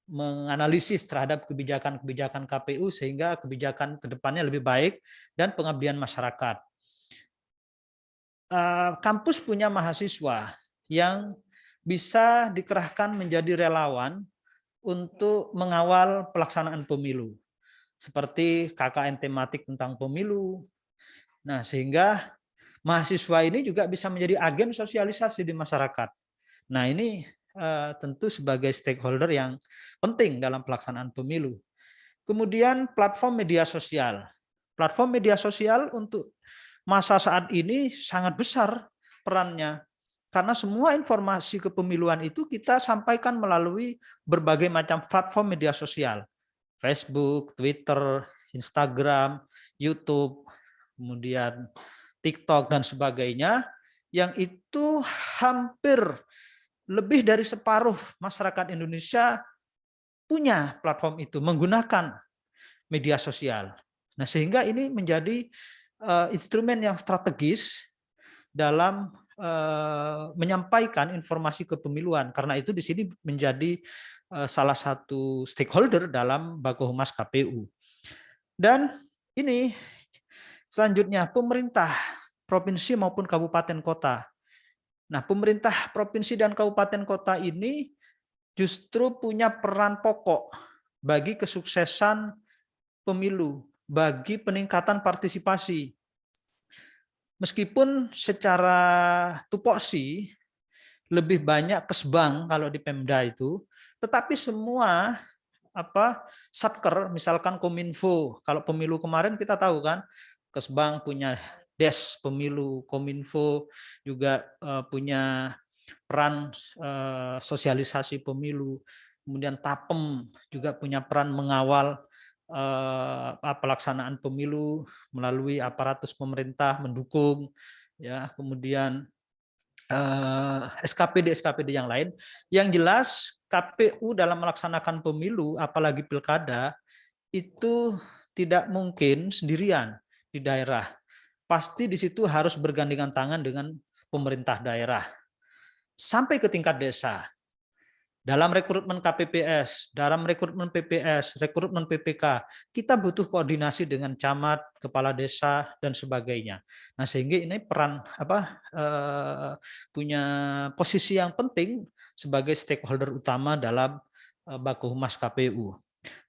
menganalisis terhadap kebijakan-kebijakan KPU sehingga kebijakan ke depannya lebih baik, dan pengabdian masyarakat. kampus punya mahasiswa yang bisa dikerahkan menjadi relawan untuk mengawal pelaksanaan pemilu, seperti KKN tematik tentang pemilu. Nah, sehingga mahasiswa ini juga bisa menjadi agen sosialisasi di masyarakat. Nah, ini tentu sebagai stakeholder yang penting dalam pelaksanaan pemilu. Kemudian platform media sosial. Platform media sosial untuk masa saat ini sangat besar perannya. Karena semua informasi kepemiluan itu kita sampaikan melalui berbagai macam platform media sosial. Facebook, Twitter, Instagram, YouTube, kemudian TikTok, dan sebagainya. Yang itu hampir lebih dari separuh masyarakat Indonesia punya platform itu, menggunakan media sosial. Nah, sehingga ini menjadi instrumen yang strategis dalam menyampaikan informasi kepemiluan. Karena itu di sini menjadi salah satu stakeholder dalam Baku Humas KPU. Dan ini selanjutnya pemerintah provinsi maupun kabupaten kota. Nah, pemerintah provinsi dan kabupaten kota ini justru punya peran pokok bagi kesuksesan pemilu, bagi peningkatan partisipasi. Meskipun secara tupoksi lebih banyak kesbang kalau di Pemda itu, tetapi semua satker, misalkan Kominfo, kalau pemilu kemarin kita tahu kan, kesbang punya des pemilu, Kominfo juga punya peran sosialisasi pemilu, kemudian Tapem juga punya peran mengawal pelaksanaan pemilu melalui aparatus pemerintah mendukung, ya, kemudian SKPD yang lain. Yang jelas KPU dalam melaksanakan pemilu, apalagi pilkada, itu tidak mungkin sendirian di daerah. Pasti di situ harus bergandengan tangan dengan pemerintah daerah sampai ke tingkat desa. Dalam rekrutmen KPPS, dalam rekrutmen PPS, rekrutmen PPK, kita butuh koordinasi dengan camat, kepala desa, dan sebagainya. Nah, sehingga ini peran punya posisi yang penting sebagai stakeholder utama dalam Baku Humas KPU.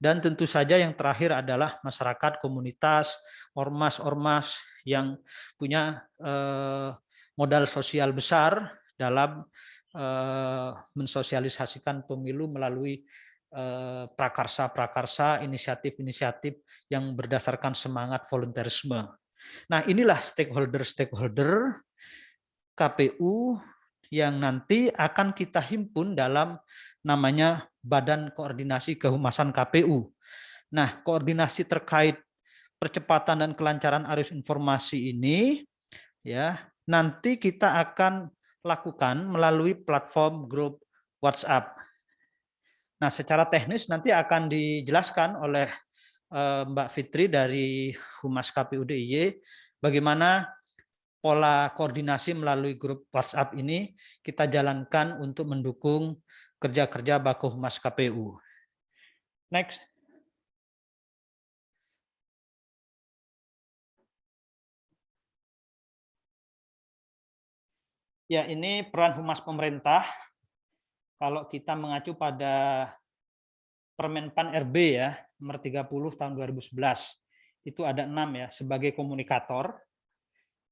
Dan tentu saja yang terakhir adalah masyarakat, komunitas, ormas-ormas yang punya modal sosial besar dalam mensosialisasikan pemilu melalui prakarsa-prakarsa, inisiatif-inisiatif yang berdasarkan semangat volunteerisme. Nah, inilah stakeholder-stakeholder KPU yang nanti akan kita himpun dalam namanya Badan Koordinasi Kehumasan KPU. Nah, koordinasi terkait percepatan dan kelancaran arus informasi ini, ya, nanti kita akan lakukan melalui platform grup WhatsApp. Nah, secara teknis nanti akan dijelaskan oleh Mbak Fitri dari Humas KPU DIY bagaimana pola koordinasi melalui grup WhatsApp ini kita jalankan untuk mendukung kerja-kerja Baku Humas KPU. Next. Ya, ini peran humas pemerintah. Kalau kita mengacu pada Permenpan RB ya, nomor 30 tahun 2011. Itu ada 6 ya, sebagai komunikator.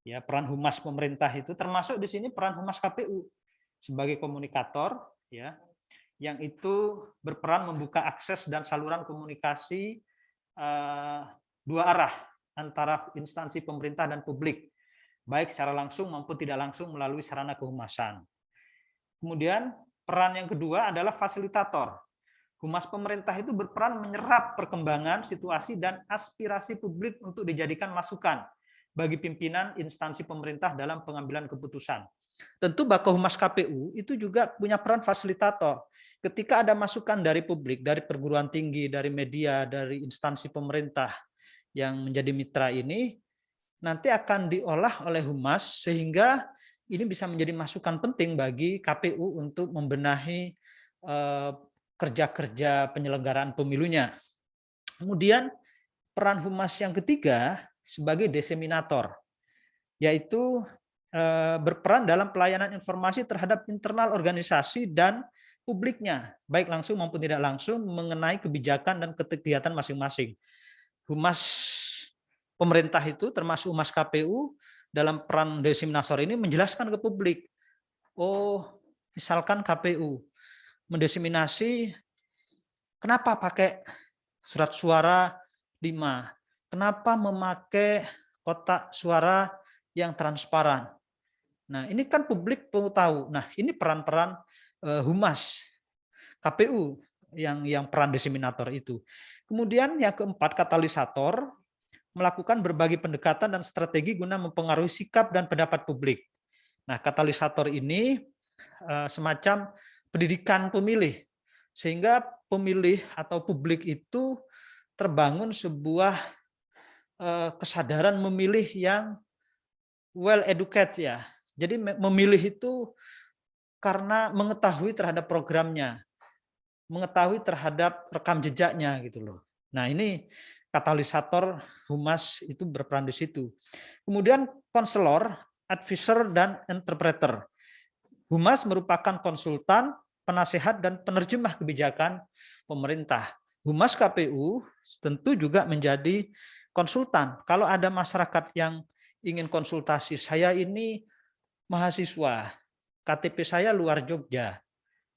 Ya, peran humas pemerintah itu termasuk di sini peran humas KPU sebagai komunikator, ya, yang itu berperan membuka akses dan saluran komunikasi dua arah antara instansi pemerintah dan publik, baik secara langsung maupun tidak langsung melalui sarana kehumasan. Kemudian peran yang kedua adalah fasilitator. Humas pemerintah itu berperan menyerap perkembangan, situasi, dan aspirasi publik untuk dijadikan masukan bagi pimpinan instansi pemerintah dalam pengambilan keputusan. Tentu Baku Humas KPU itu juga punya peran fasilitator. Ketika ada masukan dari publik, dari perguruan tinggi, dari media, dari instansi pemerintah yang menjadi mitra ini, nanti akan diolah oleh Humas sehingga ini bisa menjadi masukan penting bagi KPU untuk membenahi kerja-kerja penyelenggaraan pemilunya. Kemudian peran Humas yang ketiga sebagai diseminator, yaitu berperan dalam pelayanan informasi terhadap internal organisasi dan publiknya, baik langsung maupun tidak langsung mengenai kebijakan dan kegiatan masing-masing. Humas pemerintah itu termasuk Humas KPU dalam peran diseminator ini menjelaskan ke publik, oh misalkan KPU mendiseminasi, kenapa pakai surat suara 5, kenapa memakai kotak suara yang transparan. Nah ini kan publik perlu tahu, nah ini peran-peran Humas KPU yang peran diseminator itu. Kemudian yang keempat, katalisator melakukan berbagai pendekatan dan strategi guna mempengaruhi sikap dan pendapat publik. Nah, katalisator ini semacam pendidikan pemilih, sehingga pemilih atau publik itu terbangun sebuah kesadaran memilih yang well educated ya. Jadi memilih itu karena mengetahui terhadap programnya, mengetahui terhadap rekam jejaknya gitu loh. Nah, ini katalisator Humas itu berperan di situ. Kemudian konselor, advisor dan interpreter. Humas merupakan konsultan, penasehat dan penerjemah kebijakan pemerintah. Humas KPU tentu juga menjadi konsultan. Kalau ada masyarakat yang ingin konsultasi, saya ini mahasiswa, KTP saya luar Jogja,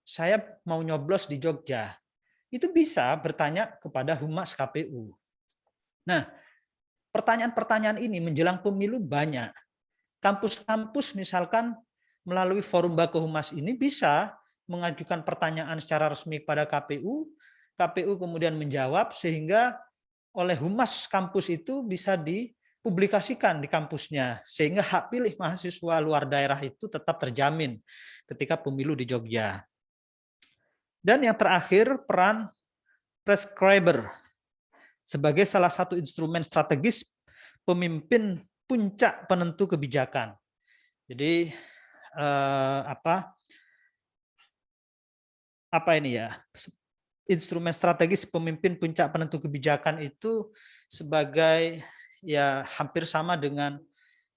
saya mau nyoblos di Jogja, itu bisa bertanya kepada Humas KPU. Nah, pertanyaan-pertanyaan ini menjelang pemilu banyak. Kampus-kampus misalkan melalui forum Bakohumas ini bisa mengajukan pertanyaan secara resmi kepada KPU, KPU kemudian menjawab sehingga oleh Humas kampus itu bisa dipublikasikan di kampusnya, sehingga hak pilih mahasiswa luar daerah itu tetap terjamin ketika pemilu di Jogja. Dan yang terakhir, peran prescriber sebagai salah satu instrumen strategis pemimpin puncak penentu kebijakan. Jadi apa ini ya? Instrumen strategis pemimpin puncak penentu kebijakan itu sebagai ya hampir sama dengan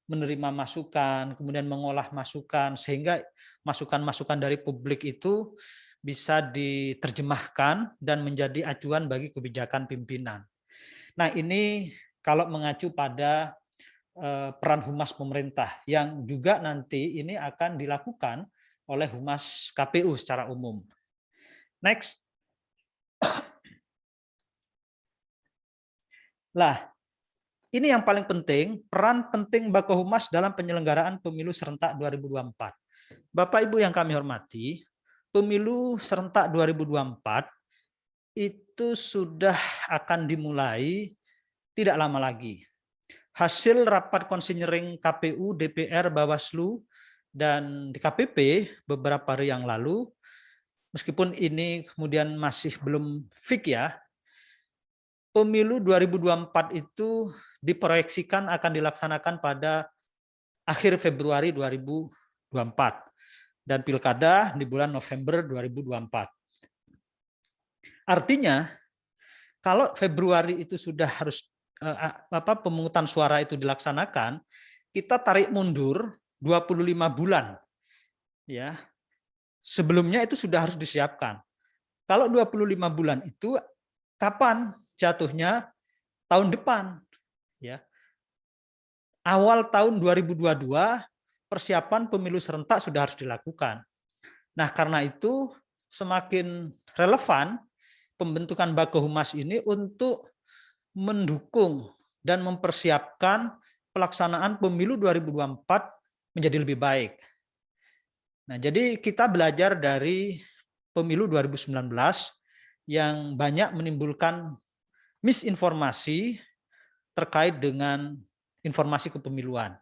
menerima masukan, kemudian mengolah masukan, sehingga masukan-masukan dari publik itu bisa diterjemahkan dan menjadi acuan bagi kebijakan pimpinan. Nah, ini kalau mengacu pada peran Humas pemerintah yang juga nanti ini akan dilakukan oleh Humas KPU secara umum. Next. Lah, ini yang paling penting, peran penting Bakohumas dalam penyelenggaraan pemilu serentak 2024. Bapak Ibu yang kami hormati, pemilu serentak 2024 itu sudah akan dimulai tidak lama lagi. Hasil rapat konsinyering KPU, DPR, Bawaslu, dan DKPP beberapa hari yang lalu, meskipun ini kemudian masih belum fix ya, pemilu 2024 itu diproyeksikan akan dilaksanakan pada akhir Februari 2024 dan pilkada di bulan November 2024. Artinya kalau Februari itu sudah harus pemungutan suara itu dilaksanakan, kita tarik mundur 25 bulan. Ya. Sebelumnya itu sudah harus disiapkan. Kalau 25 bulan itu kapan jatuhnya? Tahun depan. Ya. Awal tahun 2022 persiapan pemilu serentak sudah harus dilakukan. Nah, karena itu semakin relevan pembentukan Bakohumas ini untuk mendukung dan mempersiapkan pelaksanaan pemilu 2024 menjadi lebih baik. Nah, jadi kita belajar dari pemilu 2019 yang banyak menimbulkan misinformasi terkait dengan informasi kepemiluan.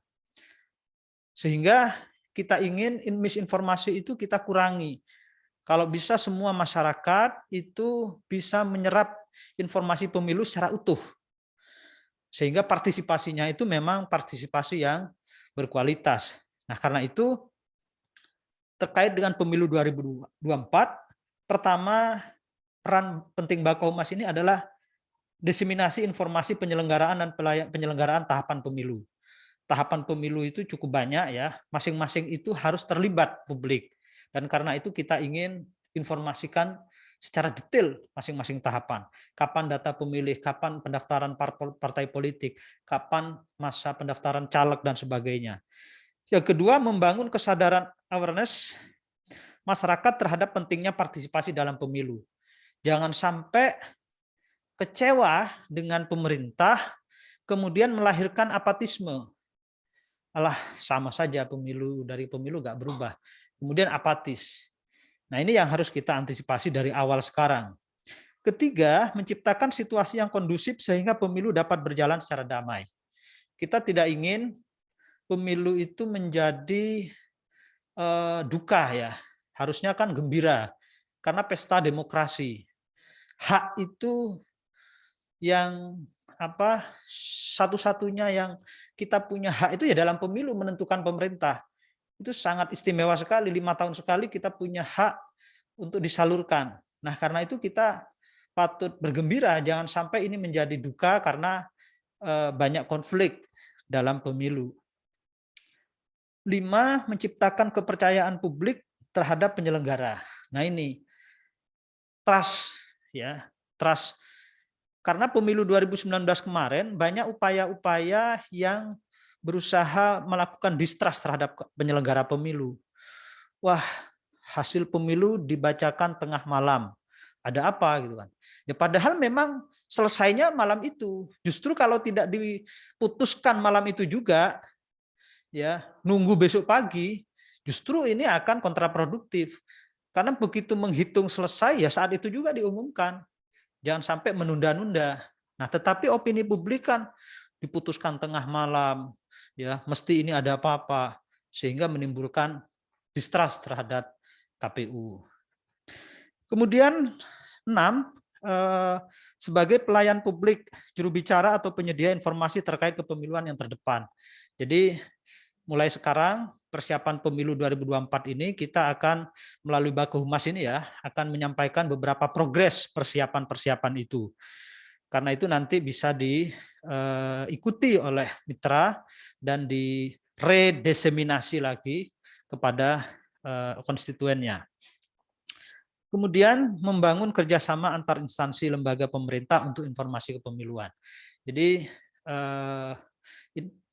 Sehingga kita ingin misinformasi itu kita kurangi. Kalau bisa semua masyarakat itu bisa menyerap informasi pemilu secara utuh. Sehingga partisipasinya itu memang partisipasi yang berkualitas. Nah, karena itu terkait dengan pemilu 2024, pertama peran penting Bakohumas ini adalah diseminasi informasi penyelenggaraan dan penyelenggaraan tahapan pemilu. tahapan pemilu itu cukup banyak ya, masing-masing itu harus terlibat publik. Dan karena itu kita ingin informasikan secara detail masing-masing tahapan. Kapan data pemilih, kapan pendaftaran partai politik, kapan masa pendaftaran caleg dan sebagainya. Yang kedua, membangun kesadaran awareness masyarakat terhadap pentingnya partisipasi dalam pemilu. Jangan sampai kecewa dengan pemerintah, kemudian melahirkan apatisme. Alah, sama saja pemilu, dari pemilu nggak berubah. Kemudian apatis. Nah, ini yang harus kita antisipasi dari awal sekarang. Ketiga, menciptakan situasi yang kondusif sehingga pemilu dapat berjalan secara damai. Kita tidak ingin pemilu itu menjadi duka ya. Harusnya kan gembira karena pesta demokrasi. Hak itu yang satu-satunya yang kita punya hak itu ya dalam pemilu menentukan pemerintah. Itu sangat istimewa sekali, 5 tahun sekali kita punya hak untuk disalurkan. Nah, karena itu kita patut bergembira, jangan sampai ini menjadi duka karena banyak konflik dalam pemilu. 5, menciptakan kepercayaan publik terhadap penyelenggara. Nah, ini trust ya, trust. Karena pemilu 2019 kemarin banyak upaya-upaya yang berusaha melakukan distrust terhadap penyelenggara pemilu. Wah, hasil pemilu dibacakan tengah malam. Ada apa gitu kan? Ya padahal memang selesainya malam itu. Justru kalau tidak diputuskan malam itu juga, ya nunggu besok pagi, justru ini akan kontraproduktif. Karena begitu menghitung selesai ya saat itu juga diumumkan. Jangan sampai menunda-nunda. Nah, tetapi opini publik kan diputuskan tengah malam, ya mesti ini ada apa-apa, sehingga menimbulkan distrust terhadap KPU. Kemudian 6, sebagai pelayan publik, juru bicara atau penyedia informasi terkait kepemiluan yang terdepan. Jadi mulai sekarang persiapan pemilu 2024 ini kita akan melalui Bakuhumas ini ya akan menyampaikan beberapa progres persiapan-persiapan itu. Karena itu nanti bisa diikuti oleh mitra dan diredeseminasi lagi kepada konstituennya. Kemudian membangun kerjasama antar instansi lembaga pemerintah untuk informasi kepemiluan. Jadi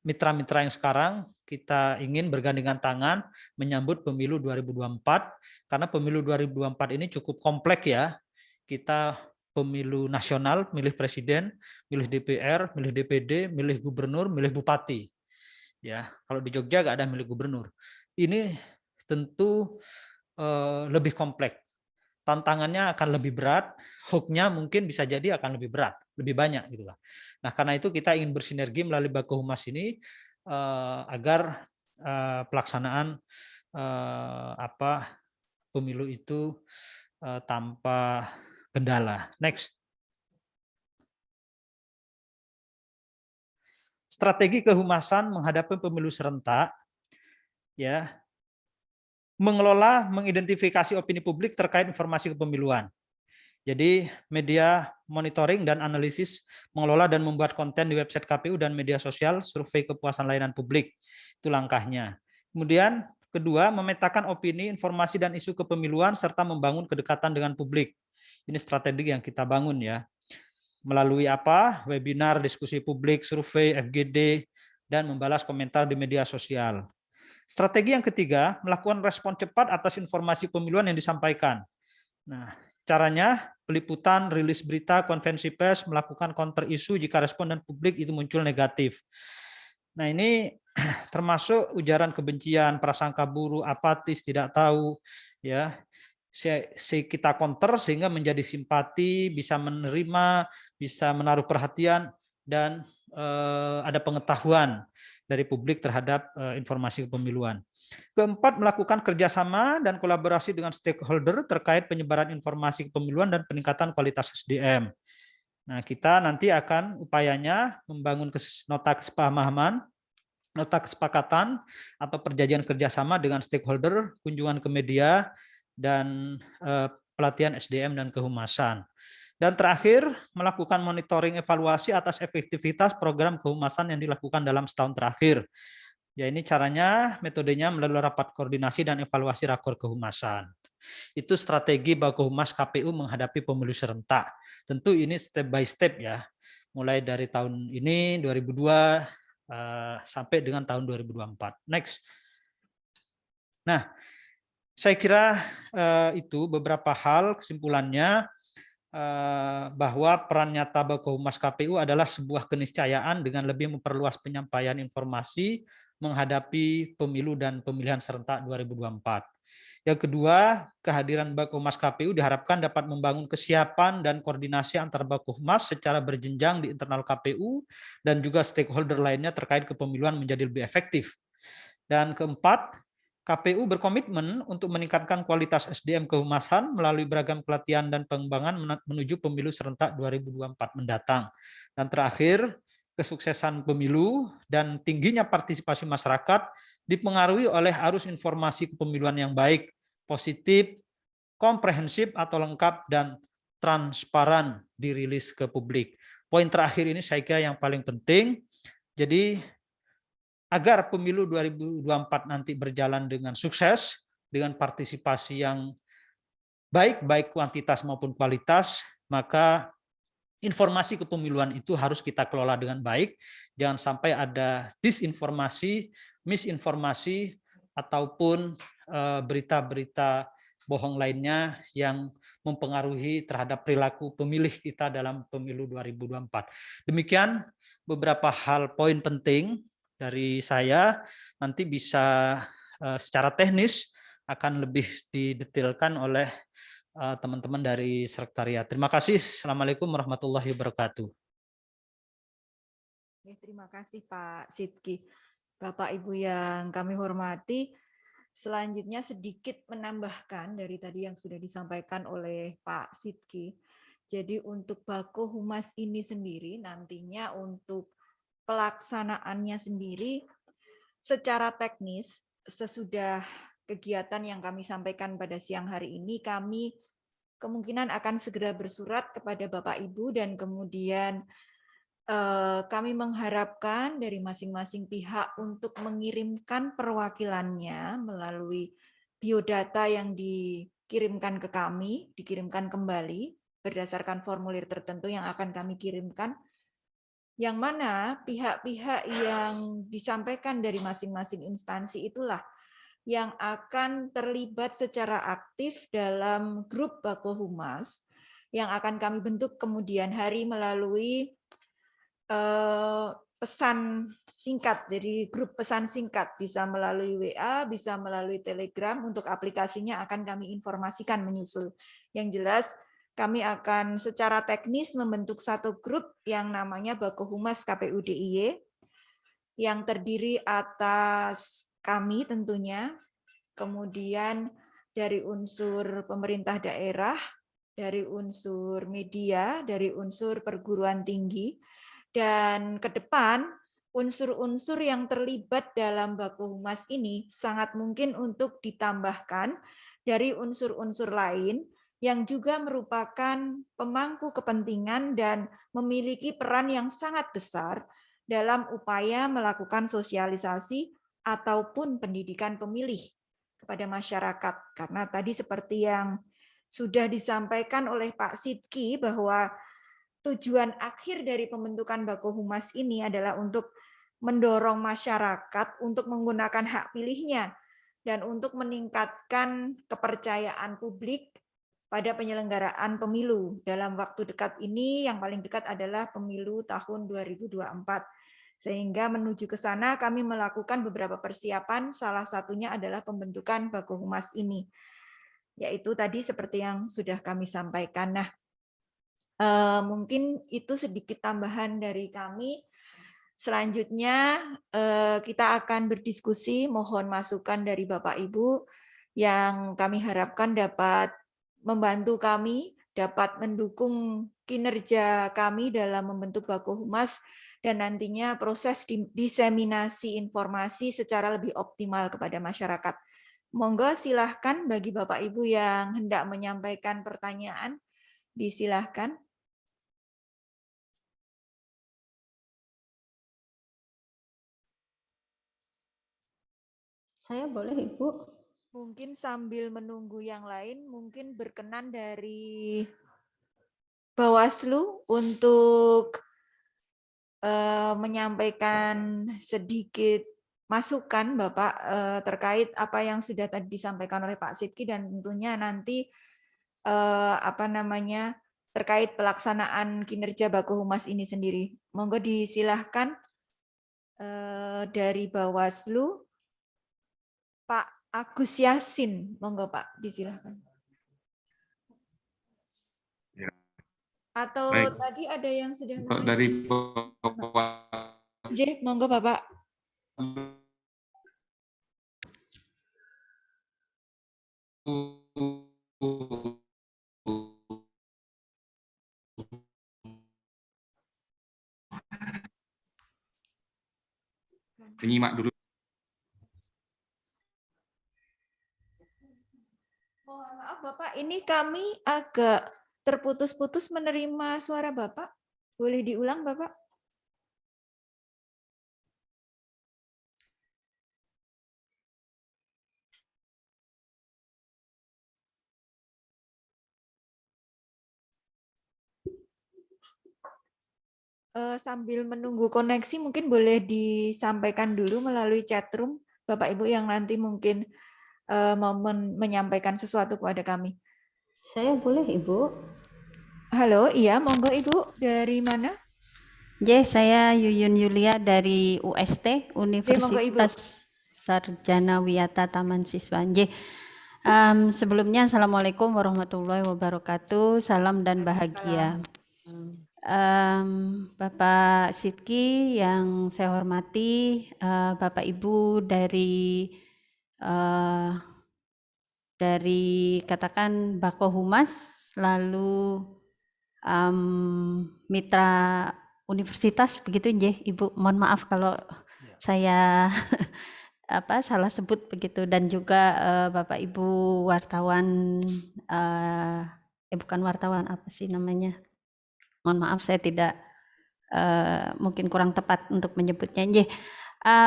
mitra-mitra yang sekarang kita ingin bergandengan tangan menyambut pemilu 2024 karena pemilu 2024 ini cukup kompleks ya. Kita pemilu nasional, milih presiden, milih DPR, milih DPD, milih gubernur, milih bupati. Ya, kalau di Jogja nggak ada milih gubernur. Ini tentu lebih kompleks. Tantangannya akan lebih berat, hooknya mungkin bisa jadi akan lebih berat, lebih banyak gitu lah. Nah, karena itu kita ingin bersinergi melalui Bakuhumas ini agar pelaksanaan pemilu itu tanpa kendala. Next. Strategi kehumasan menghadapi pemilu serentak, ya. Mengelola, mengidentifikasi opini publik terkait informasi kepemiluan. Jadi media monitoring dan analisis, mengelola dan membuat konten di website KPU dan media sosial, survei kepuasan layanan publik. Itu langkahnya. Kemudian kedua, memetakan opini, informasi dan isu kepemiluan serta membangun kedekatan dengan publik. Ini strategi yang kita bangun ya. Melalui apa? Webinar, diskusi publik, survei, FGD, dan membalas komentar di media sosial. Strategi yang ketiga, melakukan respon cepat atas informasi pemiluan yang disampaikan. Nah, caranya peliputan, rilis berita, konvensi pers, melakukan counter isu jika respon dan publik itu muncul negatif. Nah, ini termasuk ujaran kebencian, prasangka buruk, apatis, tidak tahu, ya. Kita counter sehingga menjadi simpati, bisa menerima, bisa menaruh perhatian, dan ada pengetahuan dari publik terhadap informasi kepemiluan. Keempat, melakukan kerjasama dan kolaborasi dengan stakeholder terkait penyebaran informasi kepemiluan dan peningkatan kualitas SDM. Nah, kita nanti akan upayanya membangun nota kesepahaman, nota kesepakatan atau perjanjian kerjasama dengan stakeholder, kunjungan ke media, dan pelatihan SDM dan kehumasan. Dan terakhir, melakukan monitoring evaluasi atas efektivitas program kehumasan yang dilakukan dalam setahun terakhir. Ya, ini caranya, metodenya melalui rapat koordinasi dan evaluasi rakor kehumasan. Itu strategi Bakohumas KPU menghadapi pemilu serentak. Tentu ini step by step ya, mulai dari tahun ini 2002 sampai dengan tahun 2024. Next. Nah, saya kira itu beberapa hal kesimpulannya, bahwa peran nyata Bakohumas KPU adalah sebuah keniscayaan dengan lebih memperluas penyampaian informasi menghadapi pemilu dan pemilihan serentak 2024. Yang kedua, kehadiran Bakohumas KPU diharapkan dapat membangun kesiapan dan koordinasi antar Bakohumas secara berjenjang di internal KPU dan juga stakeholder lainnya terkait kepemiluan menjadi lebih efektif. Dan keempat, KPU berkomitmen untuk meningkatkan kualitas SDM kehumasan melalui beragam pelatihan dan pengembangan menuju pemilu serentak 2024 mendatang. Dan terakhir, kesuksesan pemilu dan tingginya partisipasi masyarakat dipengaruhi oleh arus informasi kepemiluan yang baik, positif, komprehensif atau lengkap, dan transparan dirilis ke publik. Poin terakhir ini saya kira yang paling penting. Jadi agar pemilu 2024 nanti berjalan dengan sukses, dengan partisipasi yang baik kuantitas maupun kualitas, maka informasi kepemiluan itu harus kita kelola dengan baik. Jangan sampai ada disinformasi, misinformasi, ataupun berita-berita bohong lainnya yang mempengaruhi terhadap perilaku pemilih kita dalam pemilu 2024. Demikian beberapa hal poin penting dari saya. Nanti bisa secara teknis akan lebih didetailkan oleh teman-teman dari sekretariat. Terima kasih. Assalamualaikum warahmatullahi wabarakatuh. Terima kasih Pak Sidki. Bapak Ibu yang kami hormati, selanjutnya sedikit menambahkan dari tadi yang sudah disampaikan oleh Pak Sidki. Jadi untuk Bakohumas ini sendiri nantinya untuk pelaksanaannya sendiri secara teknis sesudah kegiatan yang kami sampaikan pada siang hari ini, kami kemungkinan akan segera bersurat kepada Bapak Ibu dan kemudian kami mengharapkan dari masing-masing pihak untuk mengirimkan perwakilannya melalui biodata yang dikirimkan ke kami, dikirimkan kembali berdasarkan formulir tertentu yang akan kami kirimkan, yang mana pihak-pihak yang disampaikan dari masing-masing instansi itulah yang akan terlibat secara aktif dalam grup Bakohumas yang akan kami bentuk kemudian hari melalui pesan singkat. Jadi grup pesan singkat bisa melalui WA, bisa melalui Telegram. Untuk aplikasinya akan kami informasikan menyusul. Yang jelas kami akan secara teknis membentuk satu grup yang namanya Bakohumas KPU DIY yang terdiri atas kami tentunya, kemudian dari unsur pemerintah daerah, dari unsur media, dari unsur perguruan tinggi, dan ke depan unsur-unsur yang terlibat dalam Bakohumas ini sangat mungkin untuk ditambahkan dari unsur-unsur lain yang juga merupakan pemangku kepentingan dan memiliki peran yang sangat besar dalam upaya melakukan sosialisasi ataupun pendidikan pemilih kepada masyarakat. Karena tadi seperti yang sudah disampaikan oleh Pak Sidki bahwa tujuan akhir dari pembentukan Bakohumas ini adalah untuk mendorong masyarakat untuk menggunakan hak pilihnya dan untuk meningkatkan kepercayaan publik pada penyelenggaraan pemilu. Dalam waktu dekat ini yang paling dekat adalah pemilu tahun 2024. Sehingga menuju ke sana kami melakukan beberapa persiapan, salah satunya adalah pembentukan Bakohumas ini. Yaitu tadi seperti yang sudah kami sampaikan. Nah, mungkin itu sedikit tambahan dari kami. Selanjutnya kita akan berdiskusi, mohon masukan dari Bapak Ibu yang kami harapkan dapat membantu kami, dapat mendukung kinerja kami dalam membentuk Bakohumas dan nantinya proses diseminasi informasi secara lebih optimal kepada masyarakat. Monggo silahkan bagi Bapak Ibu yang hendak menyampaikan pertanyaan, Disilahkan. Saya boleh, Ibu? Mungkin sambil menunggu yang lain, mungkin berkenan dari Bawaslu untuk menyampaikan sedikit masukan Bapak terkait apa yang sudah tadi disampaikan oleh Pak Sidki dan tentunya nanti terkait pelaksanaan kinerja Baku Humas ini sendiri. Monggo disilahkan dari Bawaslu Pak Agus Yasin, monggo Pak, disilahkan. Ya. Atau Baik. tadi ada yang sudah Untuk dari J, monggo Bapak. Menyimak dulu. Mohon maaf Bapak, ini kami agak terputus-putus menerima suara Bapak. Boleh diulang Bapak? Sambil menunggu koneksi mungkin boleh disampaikan dulu melalui chat room Bapak Ibu yang nanti mungkin mau menyampaikan sesuatu kepada kami. Saya boleh, Ibu? Halo, iya monggo Ibu, dari mana? Saya Yuyun Yulia dari UST, monggo, Ibu. Universitas Sarjana Wiyata Taman Siswa. Sebelumnya Assalamualaikum warahmatullahi wabarakatuh, salam dan bahagia. Bapak Sidki yang saya hormati, Bapak Ibu dari katakan Bako Humas, lalu mitra universitas, begitu Ibu. Mohon maaf kalau saya salah sebut begitu, dan juga Bapak Ibu wartawan, bukan wartawan, apa sih namanya? Mohon maaf saya tidak mungkin kurang tepat untuk menyebutnya.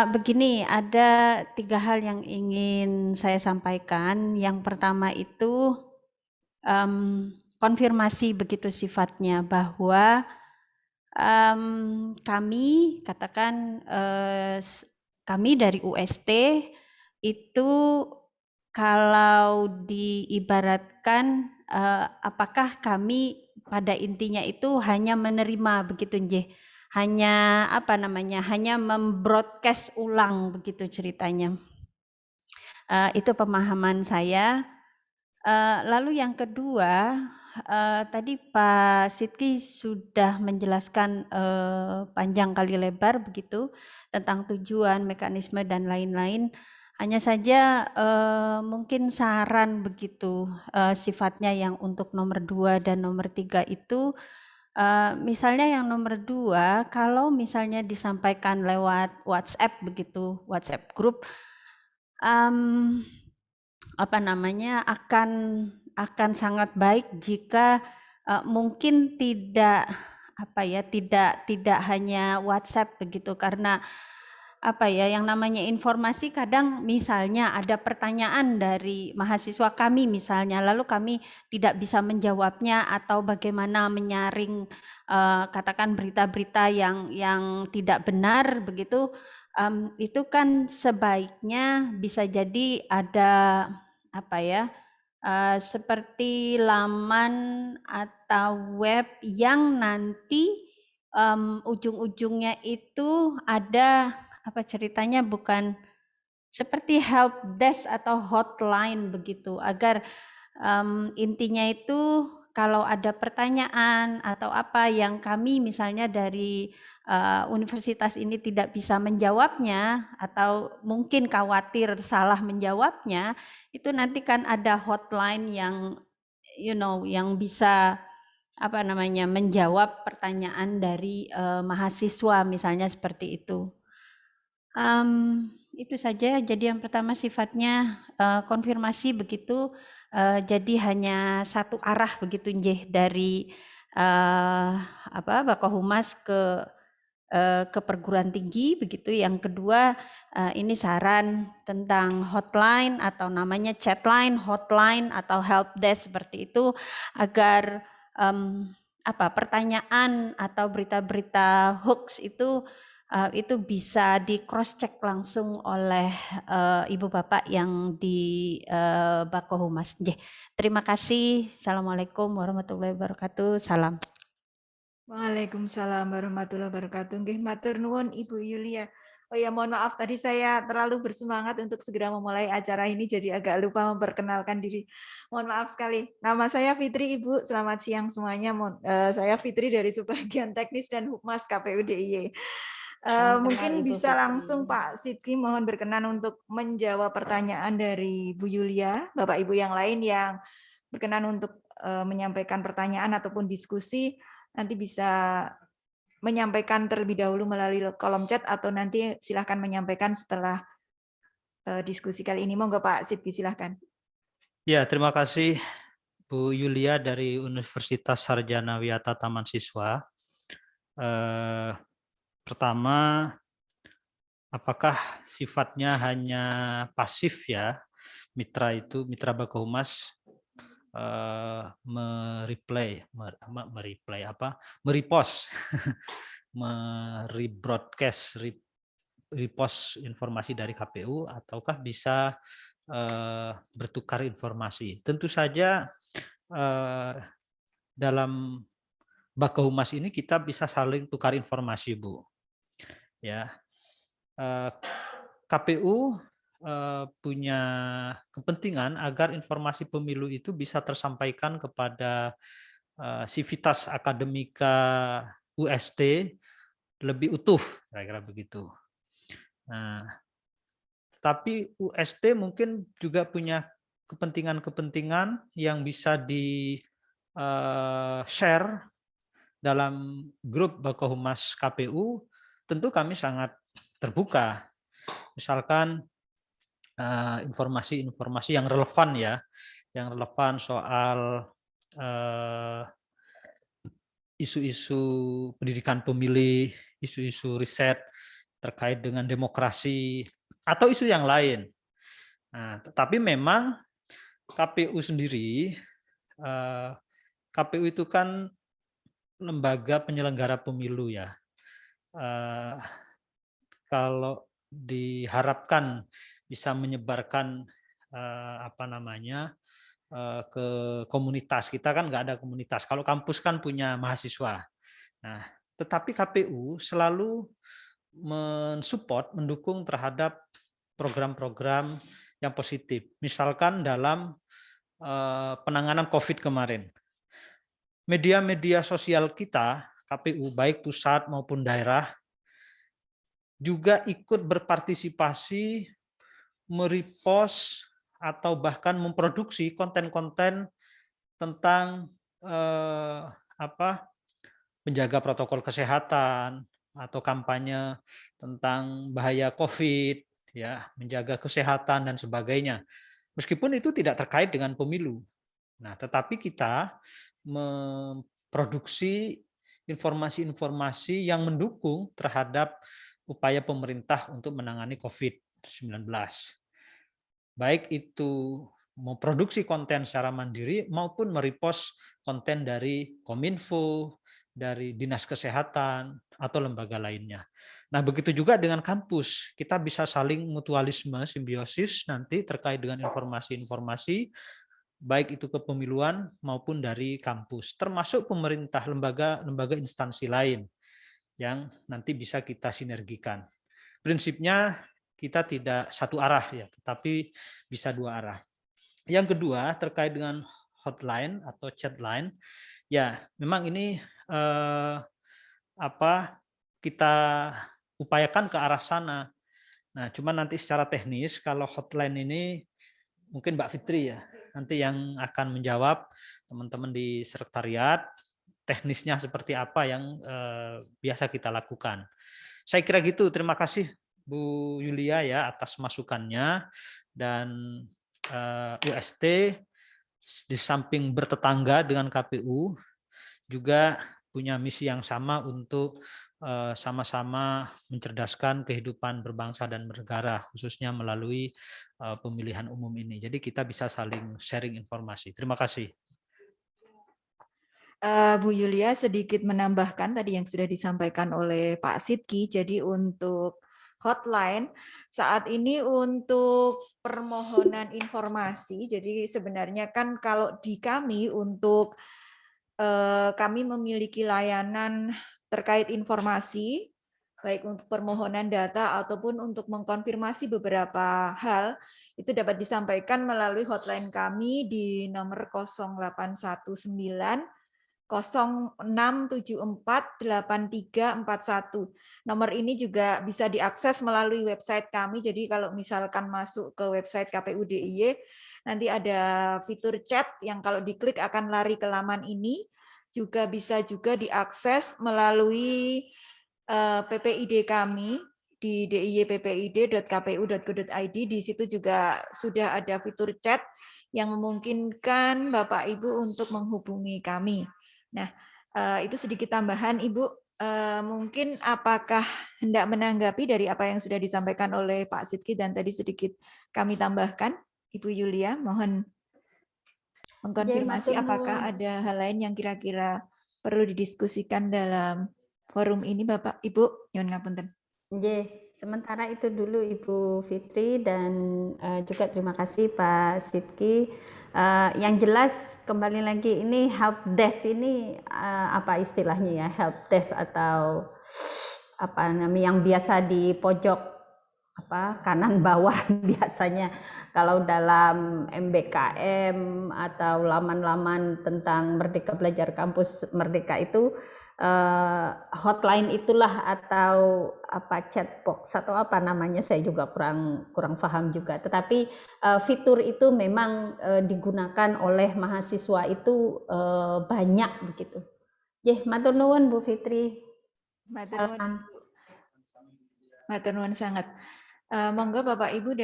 Begini, ada 3 hal yang ingin saya sampaikan. Yang pertama itu konfirmasi begitu sifatnya, bahwa kami katakan kami dari UST itu kalau diibaratkan apakah kami pada intinya itu hanya menerima begitu hanya hanya membroadcast ulang begitu ceritanya. Itu pemahaman saya. Lalu yang kedua, tadi Pak Sidki sudah menjelaskan panjang kali lebar begitu tentang tujuan, mekanisme dan lain-lain. Hanya saja mungkin saran begitu sifatnya yang untuk nomor 2 dan nomor 3 itu, misalnya yang nomor 2, kalau misalnya disampaikan lewat WhatsApp begitu, WhatsApp group, akan sangat baik jika mungkin tidak hanya WhatsApp begitu, karena yang namanya informasi kadang misalnya ada pertanyaan dari mahasiswa kami misalnya, lalu kami tidak bisa menjawabnya atau bagaimana menyaring katakan berita-berita yang tidak benar begitu, itu kan sebaiknya bisa jadi ada seperti laman atau web yang nanti ujung-ujungnya itu ada ceritanya, bukan seperti help desk atau hotline begitu, agar intinya itu kalau ada pertanyaan atau apa yang kami misalnya dari universitas ini tidak bisa menjawabnya atau mungkin khawatir salah menjawabnya, itu nanti kan ada hotline yang yang bisa menjawab pertanyaan dari mahasiswa misalnya seperti itu. Itu saja. Jadi yang pertama sifatnya konfirmasi begitu. Jadi hanya satu arah begitu nggih dari Bakohumas ke perguruan tinggi begitu. Yang kedua ini saran tentang hotline atau namanya chatline, hotline atau help desk seperti itu agar pertanyaan atau berita-berita hoax itu bisa di cross check langsung oleh ibu bapak yang di Bakohumas. Terima kasih. Assalamualaikum warahmatullahi wabarakatuh. Salam. Waalaikumsalam warahmatullahi wabarakatuh. Nggih, matur nuwun Ibu Yulia. Oh ya, mohon maaf tadi saya terlalu bersemangat untuk segera memulai acara ini jadi agak lupa memperkenalkan diri. Mohon maaf sekali. Nama saya Fitri, Ibu. Selamat siang semuanya. Saya Fitri dari Subbagian Teknis dan Humas KPU DIY. Mungkin Ibu bisa Fitri. langsung Pak Sidki mohon berkenan untuk menjawab pertanyaan dari Bu Yulia, Bapak Ibu yang lain yang berkenan untuk menyampaikan pertanyaan ataupun diskusi, nanti bisa menyampaikan terlebih dahulu melalui kolom chat atau nanti silahkan menyampaikan setelah diskusi kali ini. Monggo Pak Sidki, silahkan. Ya, terima kasih Bu Yulia dari Universitas Sarjana Wiyata Taman Siswa. Pertama, apakah sifatnya hanya pasif ya? Mitra Bakohumas merepost, repost informasi dari KPU, ataukah bisa bertukar informasi? Tentu saja dalam Bakohumas ini kita bisa saling tukar informasi, Bu. Ya, KPU punya kepentingan agar informasi pemilu itu bisa tersampaikan kepada sivitas akademika UST lebih utuh, kira-kira begitu. Nah, tapi UST mungkin juga punya kepentingan-kepentingan yang bisa di share dalam grup Bakohumas KPU. Tentu kami sangat terbuka. Misalkan informasi-informasi yang relevan ya, yang relevan soal isu-isu pendidikan pemilih, isu-isu riset terkait dengan demokrasi, atau isu yang lain. Nah, tetapi memang KPU sendiri, KPU itu kan lembaga penyelenggara pemilu ya. Kalau diharapkan bisa menyebarkan ke komunitas, kita kan nggak ada komunitas. Kalau kampus kan punya mahasiswa. Nah, tetapi KPU selalu mensupport, mendukung terhadap program-program yang positif. Misalkan dalam penanganan COVID kemarin, media-media sosial kita, KPU baik pusat maupun daerah, juga ikut berpartisipasi merepost atau bahkan memproduksi konten-konten tentang menjaga protokol kesehatan atau kampanye tentang bahaya COVID, ya, menjaga kesehatan dan sebagainya. Meskipun itu tidak terkait dengan pemilu. Nah, tetapi kita memproduksi informasi-informasi yang mendukung terhadap upaya pemerintah untuk menangani COVID-19. Baik itu memproduksi konten secara mandiri maupun merepost konten dari Kominfo, dari Dinas Kesehatan, atau lembaga lainnya. Nah, begitu juga dengan kampus. Kita bisa saling mutualisme, simbiosis nanti terkait dengan informasi-informasi, baik itu kepemiluan maupun dari kampus, termasuk pemerintah, lembaga instansi lain yang nanti bisa kita sinergikan. Prinsipnya kita tidak satu arah ya, tetapi bisa dua arah. Yang kedua terkait dengan hotline atau chatline, ya memang ini kita upayakan ke arah sana. Nah, cuma nanti secara teknis kalau hotline ini mungkin Mbak Fitri ya, nanti yang akan menjawab, teman-teman di sekretariat, teknisnya seperti apa yang biasa kita lakukan. Saya kira gitu. Terima kasih Bu Yulia ya atas masukannya, dan UST di samping bertetangga dengan KPU, juga punya misi yang sama untuk sama-sama mencerdaskan kehidupan berbangsa dan bernegara, khususnya melalui pemilihan umum ini. Jadi kita bisa saling sharing informasi. Terima kasih. Bu Yulia sedikit menambahkan tadi yang sudah disampaikan oleh Pak Sidki. Jadi untuk hotline saat ini untuk permohonan informasi. Jadi sebenarnya kan kalau di kami untuk kami memiliki layanan terkait informasi baik untuk permohonan data ataupun untuk mengkonfirmasi beberapa hal itu dapat disampaikan melalui hotline kami di nomor 0819 06748341. Nomor ini juga bisa diakses melalui website kami. Jadi kalau misalkan masuk ke website KPU DIY, nanti ada fitur chat yang kalau diklik akan lari ke laman ini. Juga bisa juga diakses melalui PPID kami di diy.ppid.kpu.go.id. Di situ juga sudah ada fitur chat yang memungkinkan Bapak Ibu untuk menghubungi kami. Nah, itu sedikit tambahan, Ibu. Mungkin apakah hendak menanggapi dari apa yang sudah disampaikan oleh Pak Sidki dan tadi sedikit kami tambahkan, Ibu Yulia, mohon mengkonfirmasi apakah ada hal lain yang kira-kira perlu didiskusikan dalam forum ini, Bapak, Ibu. Nyuwun ngapunten. Sementara itu dulu Ibu Fitri dan juga terima kasih Pak Sidki. Yang jelas kembali lagi ini help desk ini apa istilahnya ya, help desk atau apa namanya yang biasa di pojok kanan bawah biasanya kalau dalam MBKM atau laman-laman tentang Merdeka Belajar Kampus Merdeka itu hotline itulah atau chatbox atau apa namanya, saya juga kurang paham juga, tetapi fitur itu memang digunakan oleh mahasiswa itu banyak begitu. Matur nuwun Bu Fitri. Matur nuwun sangat. Monggo Bapak Ibu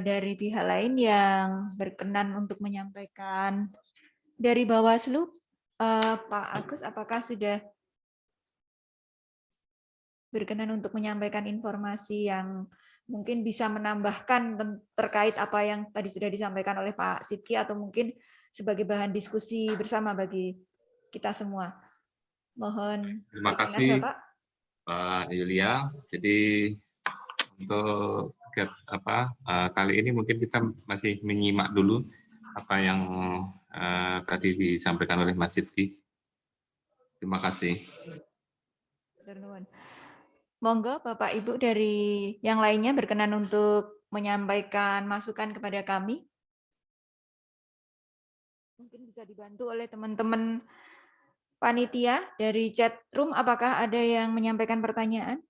dari pihak lain yang berkenan untuk menyampaikan dari Bawaslu, Pak Agus, apakah sudah berkenan untuk menyampaikan informasi yang mungkin bisa menambahkan terkait apa yang tadi sudah disampaikan oleh Pak Sidki atau mungkin sebagai bahan diskusi bersama bagi kita semua. Mohon Terima berkenan, kasih Bapak. Pak Yulia. Jadi untuk kali ini mungkin kita masih menyimak dulu apa yang tadi disampaikan oleh Mas Sidki. Terima kasih. Monggo Bapak Ibu dari yang lainnya berkenan untuk menyampaikan masukan kepada kami. Mungkin bisa dibantu oleh teman-teman panitia dari chat room. Apakah ada yang menyampaikan pertanyaan?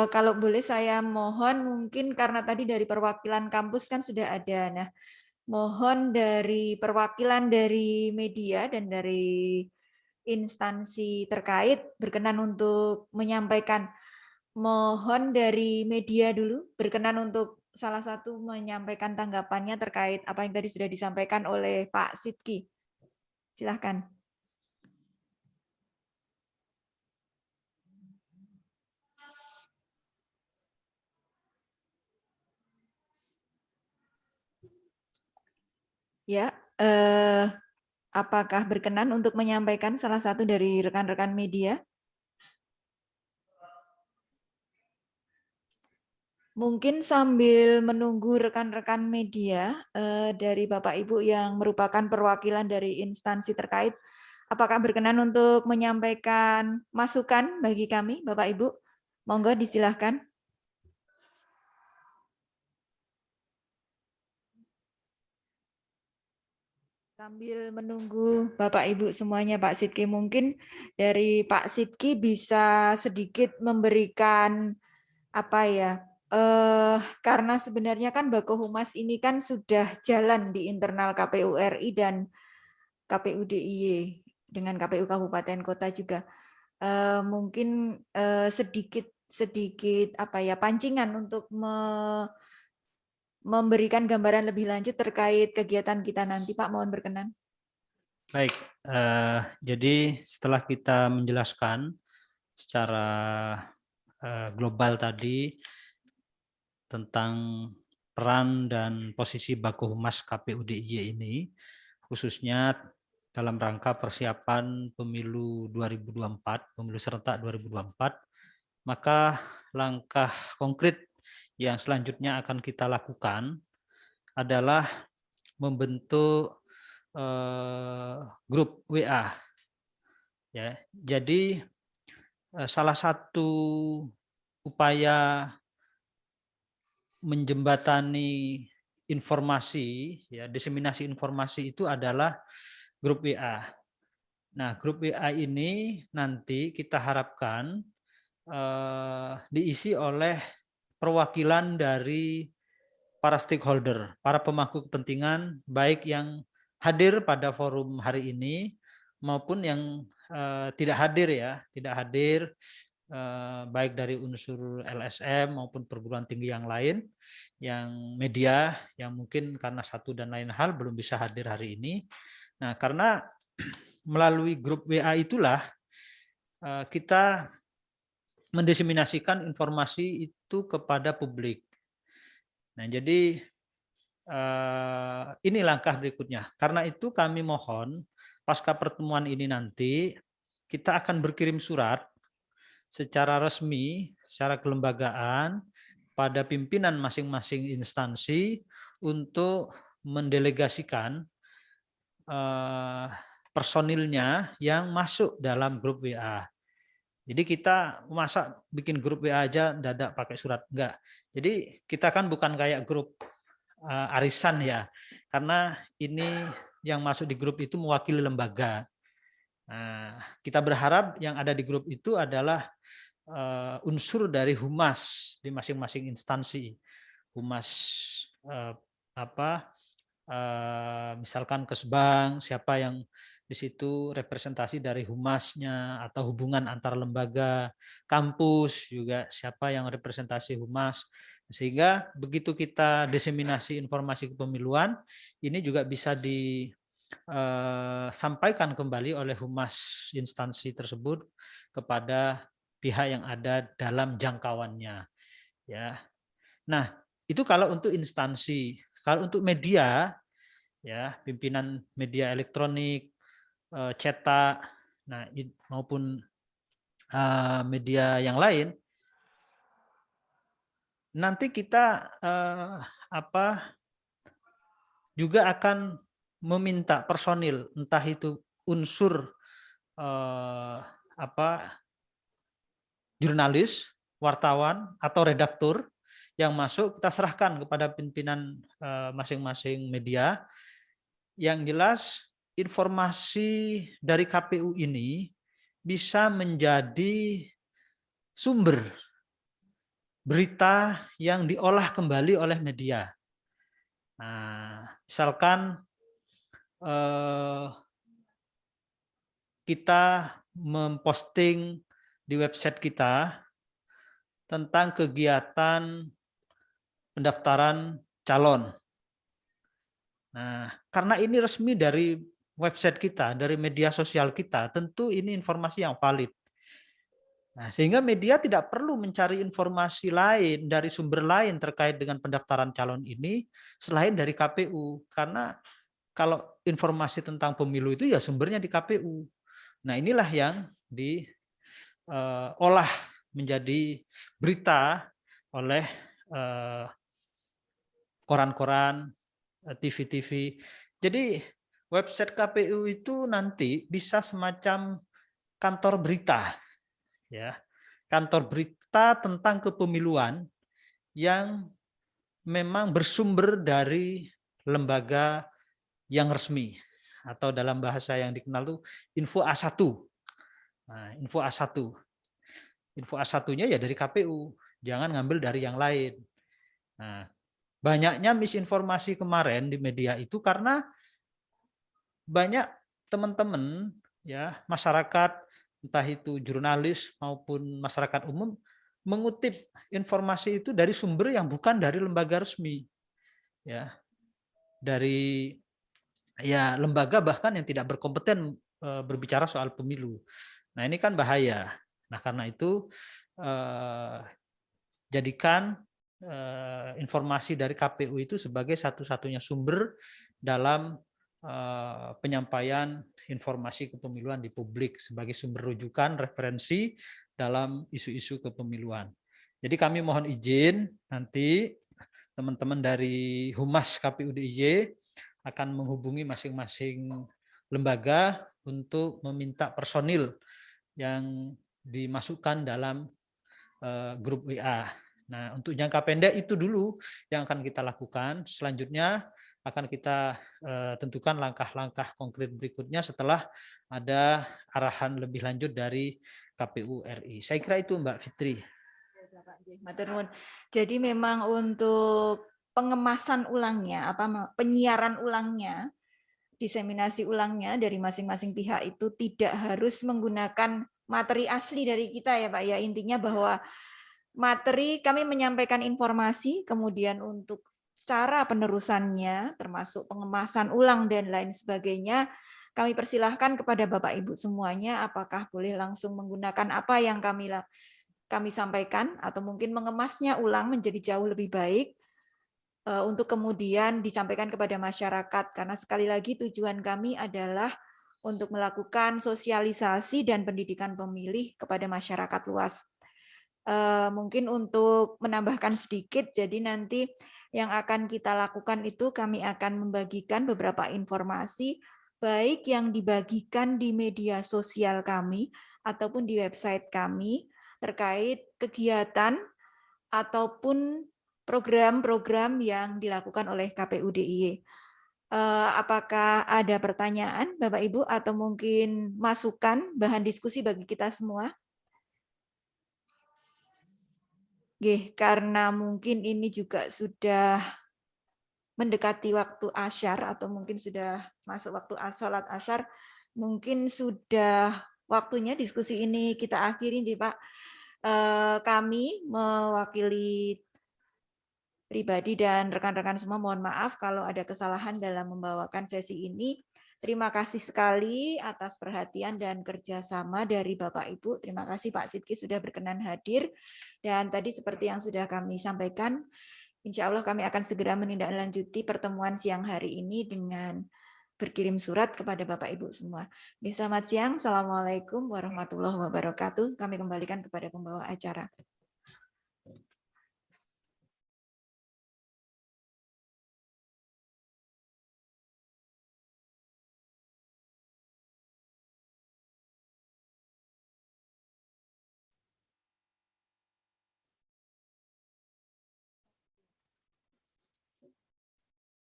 Kalau boleh saya mohon mungkin karena tadi dari perwakilan kampus kan sudah ada. Nah, mohon dari perwakilan dari media dan dari instansi terkait berkenan untuk menyampaikan. Mohon dari media dulu berkenan untuk salah satu menyampaikan tanggapannya terkait apa yang tadi sudah disampaikan oleh Pak Sidki. Silahkan. Ya, apakah berkenan untuk menyampaikan salah satu dari rekan-rekan media? Mungkin sambil menunggu rekan-rekan media dari Bapak Ibu yang merupakan perwakilan dari instansi terkait, apakah berkenan untuk menyampaikan masukan bagi kami, Bapak Ibu? Monggo disilahkan. Sambil menunggu Bapak Ibu semuanya, Pak Sidki, mungkin dari Pak Sidki bisa sedikit memberikan karena sebenarnya kan Bako Humas ini kan sudah jalan di internal KPU RI dan KPU DIY dengan KPU Kabupaten Kota juga. Mungkin sedikit sedikit pancingan untuk memberikan gambaran lebih lanjut terkait kegiatan kita nanti, Pak. Mohon berkenan. Baik, jadi setelah kita menjelaskan secara global tadi tentang peran dan posisi Baku Humas KPU DIY ini, khususnya dalam rangka persiapan pemilu 2024, pemilu serentak 2024, maka langkah konkret yang selanjutnya akan kita lakukan adalah membentuk grup WA. Ya, jadi salah satu upaya menjembatani informasi, ya, diseminasi informasi itu adalah grup WA. Nah, grup WA ini nanti kita harapkan diisi oleh perwakilan dari para stakeholder, para pemangku kepentingan, baik yang hadir pada forum hari ini maupun yang tidak hadir, ya, tidak hadir, baik dari unsur LSM maupun perguruan tinggi yang lain, yang media yang mungkin karena satu dan lain hal belum bisa hadir hari ini. Nah, karena melalui grup WA itulah kita mendiseminasikan informasi itu kepada publik. Nah, jadi ini langkah berikutnya. Karena itu kami mohon pasca pertemuan ini nanti kita akan berkirim surat secara resmi, secara kelembagaan pada pimpinan masing-masing instansi untuk mendelegasikan personilnya yang masuk dalam grup WA. Jadi kita masa bikin grup WA aja dadak pakai surat, enggak. Jadi kita kan bukan kayak grup arisan, ya, karena ini yang masuk di grup itu mewakili lembaga. Nah, kita berharap yang ada di grup itu adalah unsur dari humas di masing-masing instansi. Humas misalkan Kesbang, siapa yang di situ representasi dari humasnya atau hubungan antar lembaga, kampus juga siapa yang representasi humas, sehingga begitu kita diseminasi informasi kepemiluan ini juga bisa disampaikan kembali oleh humas instansi tersebut kepada pihak yang ada dalam jangkauannya, ya. Nah, itu kalau untuk instansi. Kalau untuk media, ya, pimpinan media elektronik, cetak, nah, maupun media yang lain, nanti kita juga akan meminta personil, entah itu unsur jurnalis, wartawan, atau redaktur yang masuk, kita serahkan kepada pimpinan masing-masing media. Yang jelas informasi dari KPU ini bisa menjadi sumber berita yang diolah kembali oleh media. Nah, misalkan kita memposting di website kita tentang kegiatan pendaftaran calon. Nah, karena ini resmi dari website kita, dari media sosial kita, tentu ini informasi yang valid. Nah, sehingga media tidak perlu mencari informasi lain dari sumber lain terkait dengan pendaftaran calon ini selain dari KPU. Karena kalau informasi tentang pemilu itu ya sumbernya di KPU. Nah, inilah yang diolah menjadi berita oleh koran-koran, TV-TV. Jadi website KPU itu nanti bisa semacam kantor berita, ya, kantor berita tentang kepemiluan yang memang bersumber dari lembaga yang resmi atau dalam bahasa yang dikenal itu info A1. Nah, info A1. Info A1-nya ya dari KPU, jangan ngambil dari yang lain. Nah, banyaknya misinformasi kemarin di media itu karena banyak teman-teman, ya, masyarakat, entah itu jurnalis maupun masyarakat umum, mengutip informasi itu dari sumber yang bukan dari lembaga resmi, ya, dari ya lembaga bahkan yang tidak berkompeten berbicara soal pemilu. Nah ini kan bahaya. Nah karena itu jadikan informasi dari KPU itu sebagai satu-satunya sumber dalam penyampaian informasi kepemiluan di publik sebagai sumber rujukan referensi dalam isu-isu kepemiluan. Jadi kami mohon izin nanti teman-teman dari Humas KPU DIY akan menghubungi masing-masing lembaga untuk meminta personil yang dimasukkan dalam grup WA. Nah, untuk jangka pendek itu dulu yang akan kita lakukan. Selanjutnya akan kita tentukan langkah-langkah konkret berikutnya setelah ada arahan lebih lanjut dari KPU RI. Saya kira itu Mbak Fitri. Jadi memang untuk pengemasan ulangnya, penyiaran ulangnya, diseminasi ulangnya dari masing-masing pihak itu tidak harus menggunakan materi asli dari kita ya Pak ya. Intinya bahwa materi kami menyampaikan informasi, kemudian untuk cara penerusannya termasuk pengemasan ulang dan lain sebagainya kami persilahkan kepada Bapak Ibu semuanya apakah boleh langsung menggunakan apa yang kami sampaikan atau mungkin mengemasnya ulang menjadi jauh lebih baik untuk kemudian disampaikan kepada masyarakat karena sekali lagi tujuan kami adalah untuk melakukan sosialisasi dan pendidikan pemilih kepada masyarakat luas. Mungkin untuk menambahkan sedikit, jadi nanti yang akan kita lakukan itu kami akan membagikan beberapa informasi baik yang dibagikan di media sosial kami ataupun di website kami terkait kegiatan ataupun program-program yang dilakukan oleh KPU DIY. Apakah ada pertanyaan Bapak Ibu atau mungkin masukan bahan diskusi bagi kita semua? Karena mungkin ini juga sudah mendekati waktu asyar atau mungkin sudah masuk waktu sholat asar, mungkin sudah waktunya diskusi ini kita akhiri, nih Pak. Kami mewakili pribadi dan rekan-rekan semua mohon maaf kalau ada kesalahan dalam membawakan sesi ini. Terima kasih sekali atas perhatian dan kerjasama dari Bapak Ibu. Terima kasih Pak Sidki sudah berkenan hadir. Dan tadi seperti yang sudah kami sampaikan, insya Allah kami akan segera menindaklanjuti pertemuan siang hari ini dengan berkirim surat kepada Bapak Ibu semua. Selamat siang. Assalamualaikum warahmatullahi wabarakatuh. Kami kembalikan kepada pembawa acara.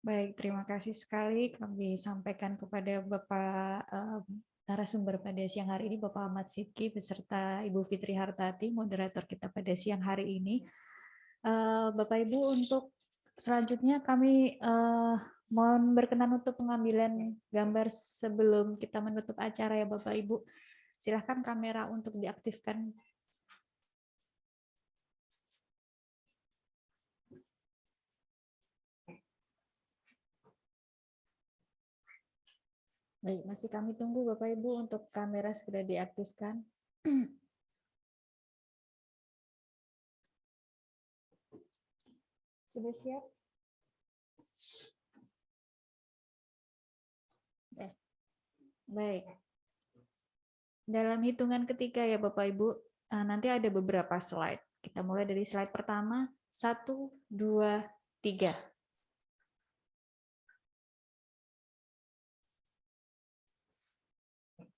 Baik, terima kasih sekali kami sampaikan kepada Bapak narasumber pada siang hari ini, Bapak Ahmad Sidki beserta Ibu Fitri Hartati, moderator kita pada siang hari ini. Bapak Ibu, untuk selanjutnya kami mohon berkenan untuk pengambilan gambar sebelum kita menutup acara ya Bapak Ibu. Silakan kamera untuk diaktifkan. Baik, masih kami tunggu Bapak Ibu untuk kamera segera diaktifkan. Sudah siap? Baik. Dalam hitungan ketiga ya Bapak Ibu, nanti ada beberapa slide. Kita mulai dari slide pertama, 1, 2, 3.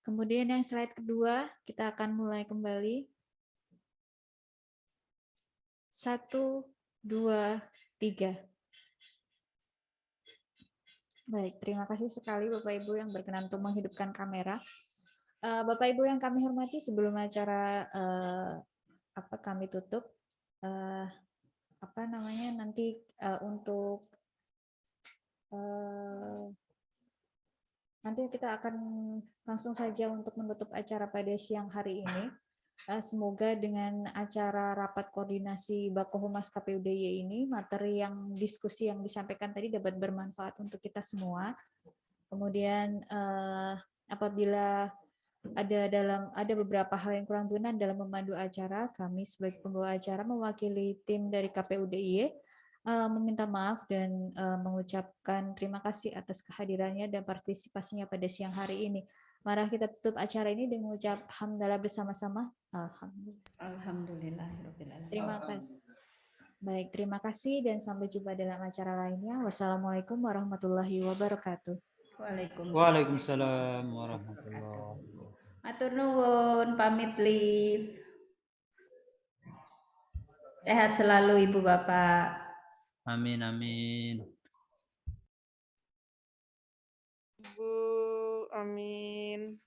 Kemudian yang slide kedua, kita akan mulai kembali. 1, 2, 3. Baik, terima kasih sekali Bapak Ibu yang berkenan untuk menghidupkan kamera. Bapak Ibu yang kami hormati, sebelum acara kami tutup, nanti untuk nanti kita akan langsung saja untuk menutup acara pada siang hari ini. Semoga dengan acara rapat koordinasi Bakohumas KPUDY ini, materi yang diskusi yang disampaikan tadi dapat bermanfaat untuk kita semua. Kemudian apabila ada beberapa hal yang kurang berkenan dalam memandu acara, kami sebagai pembawa acara mewakili tim dari KPUDY meminta maaf dan mengucapkan terima kasih atas kehadirannya dan partisipasinya pada siang hari ini. Mari kita tutup acara ini dengan mengucap hamdalah bersama-sama. Alhamdulillah. Alhamdulillahirobbilalamin. Terima kasih. Baik, terima kasih dan sampai jumpa dalam acara lainnya. Wassalamualaikum warahmatullahi wabarakatuh. Waalaikumsalam warahmatullahi wabarakatuh. Matur nuwun, pamit live. Sehat selalu Ibu Bapak. Amin amin. Bu, amin.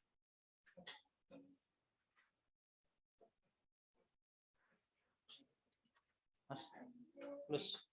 Mas, plus.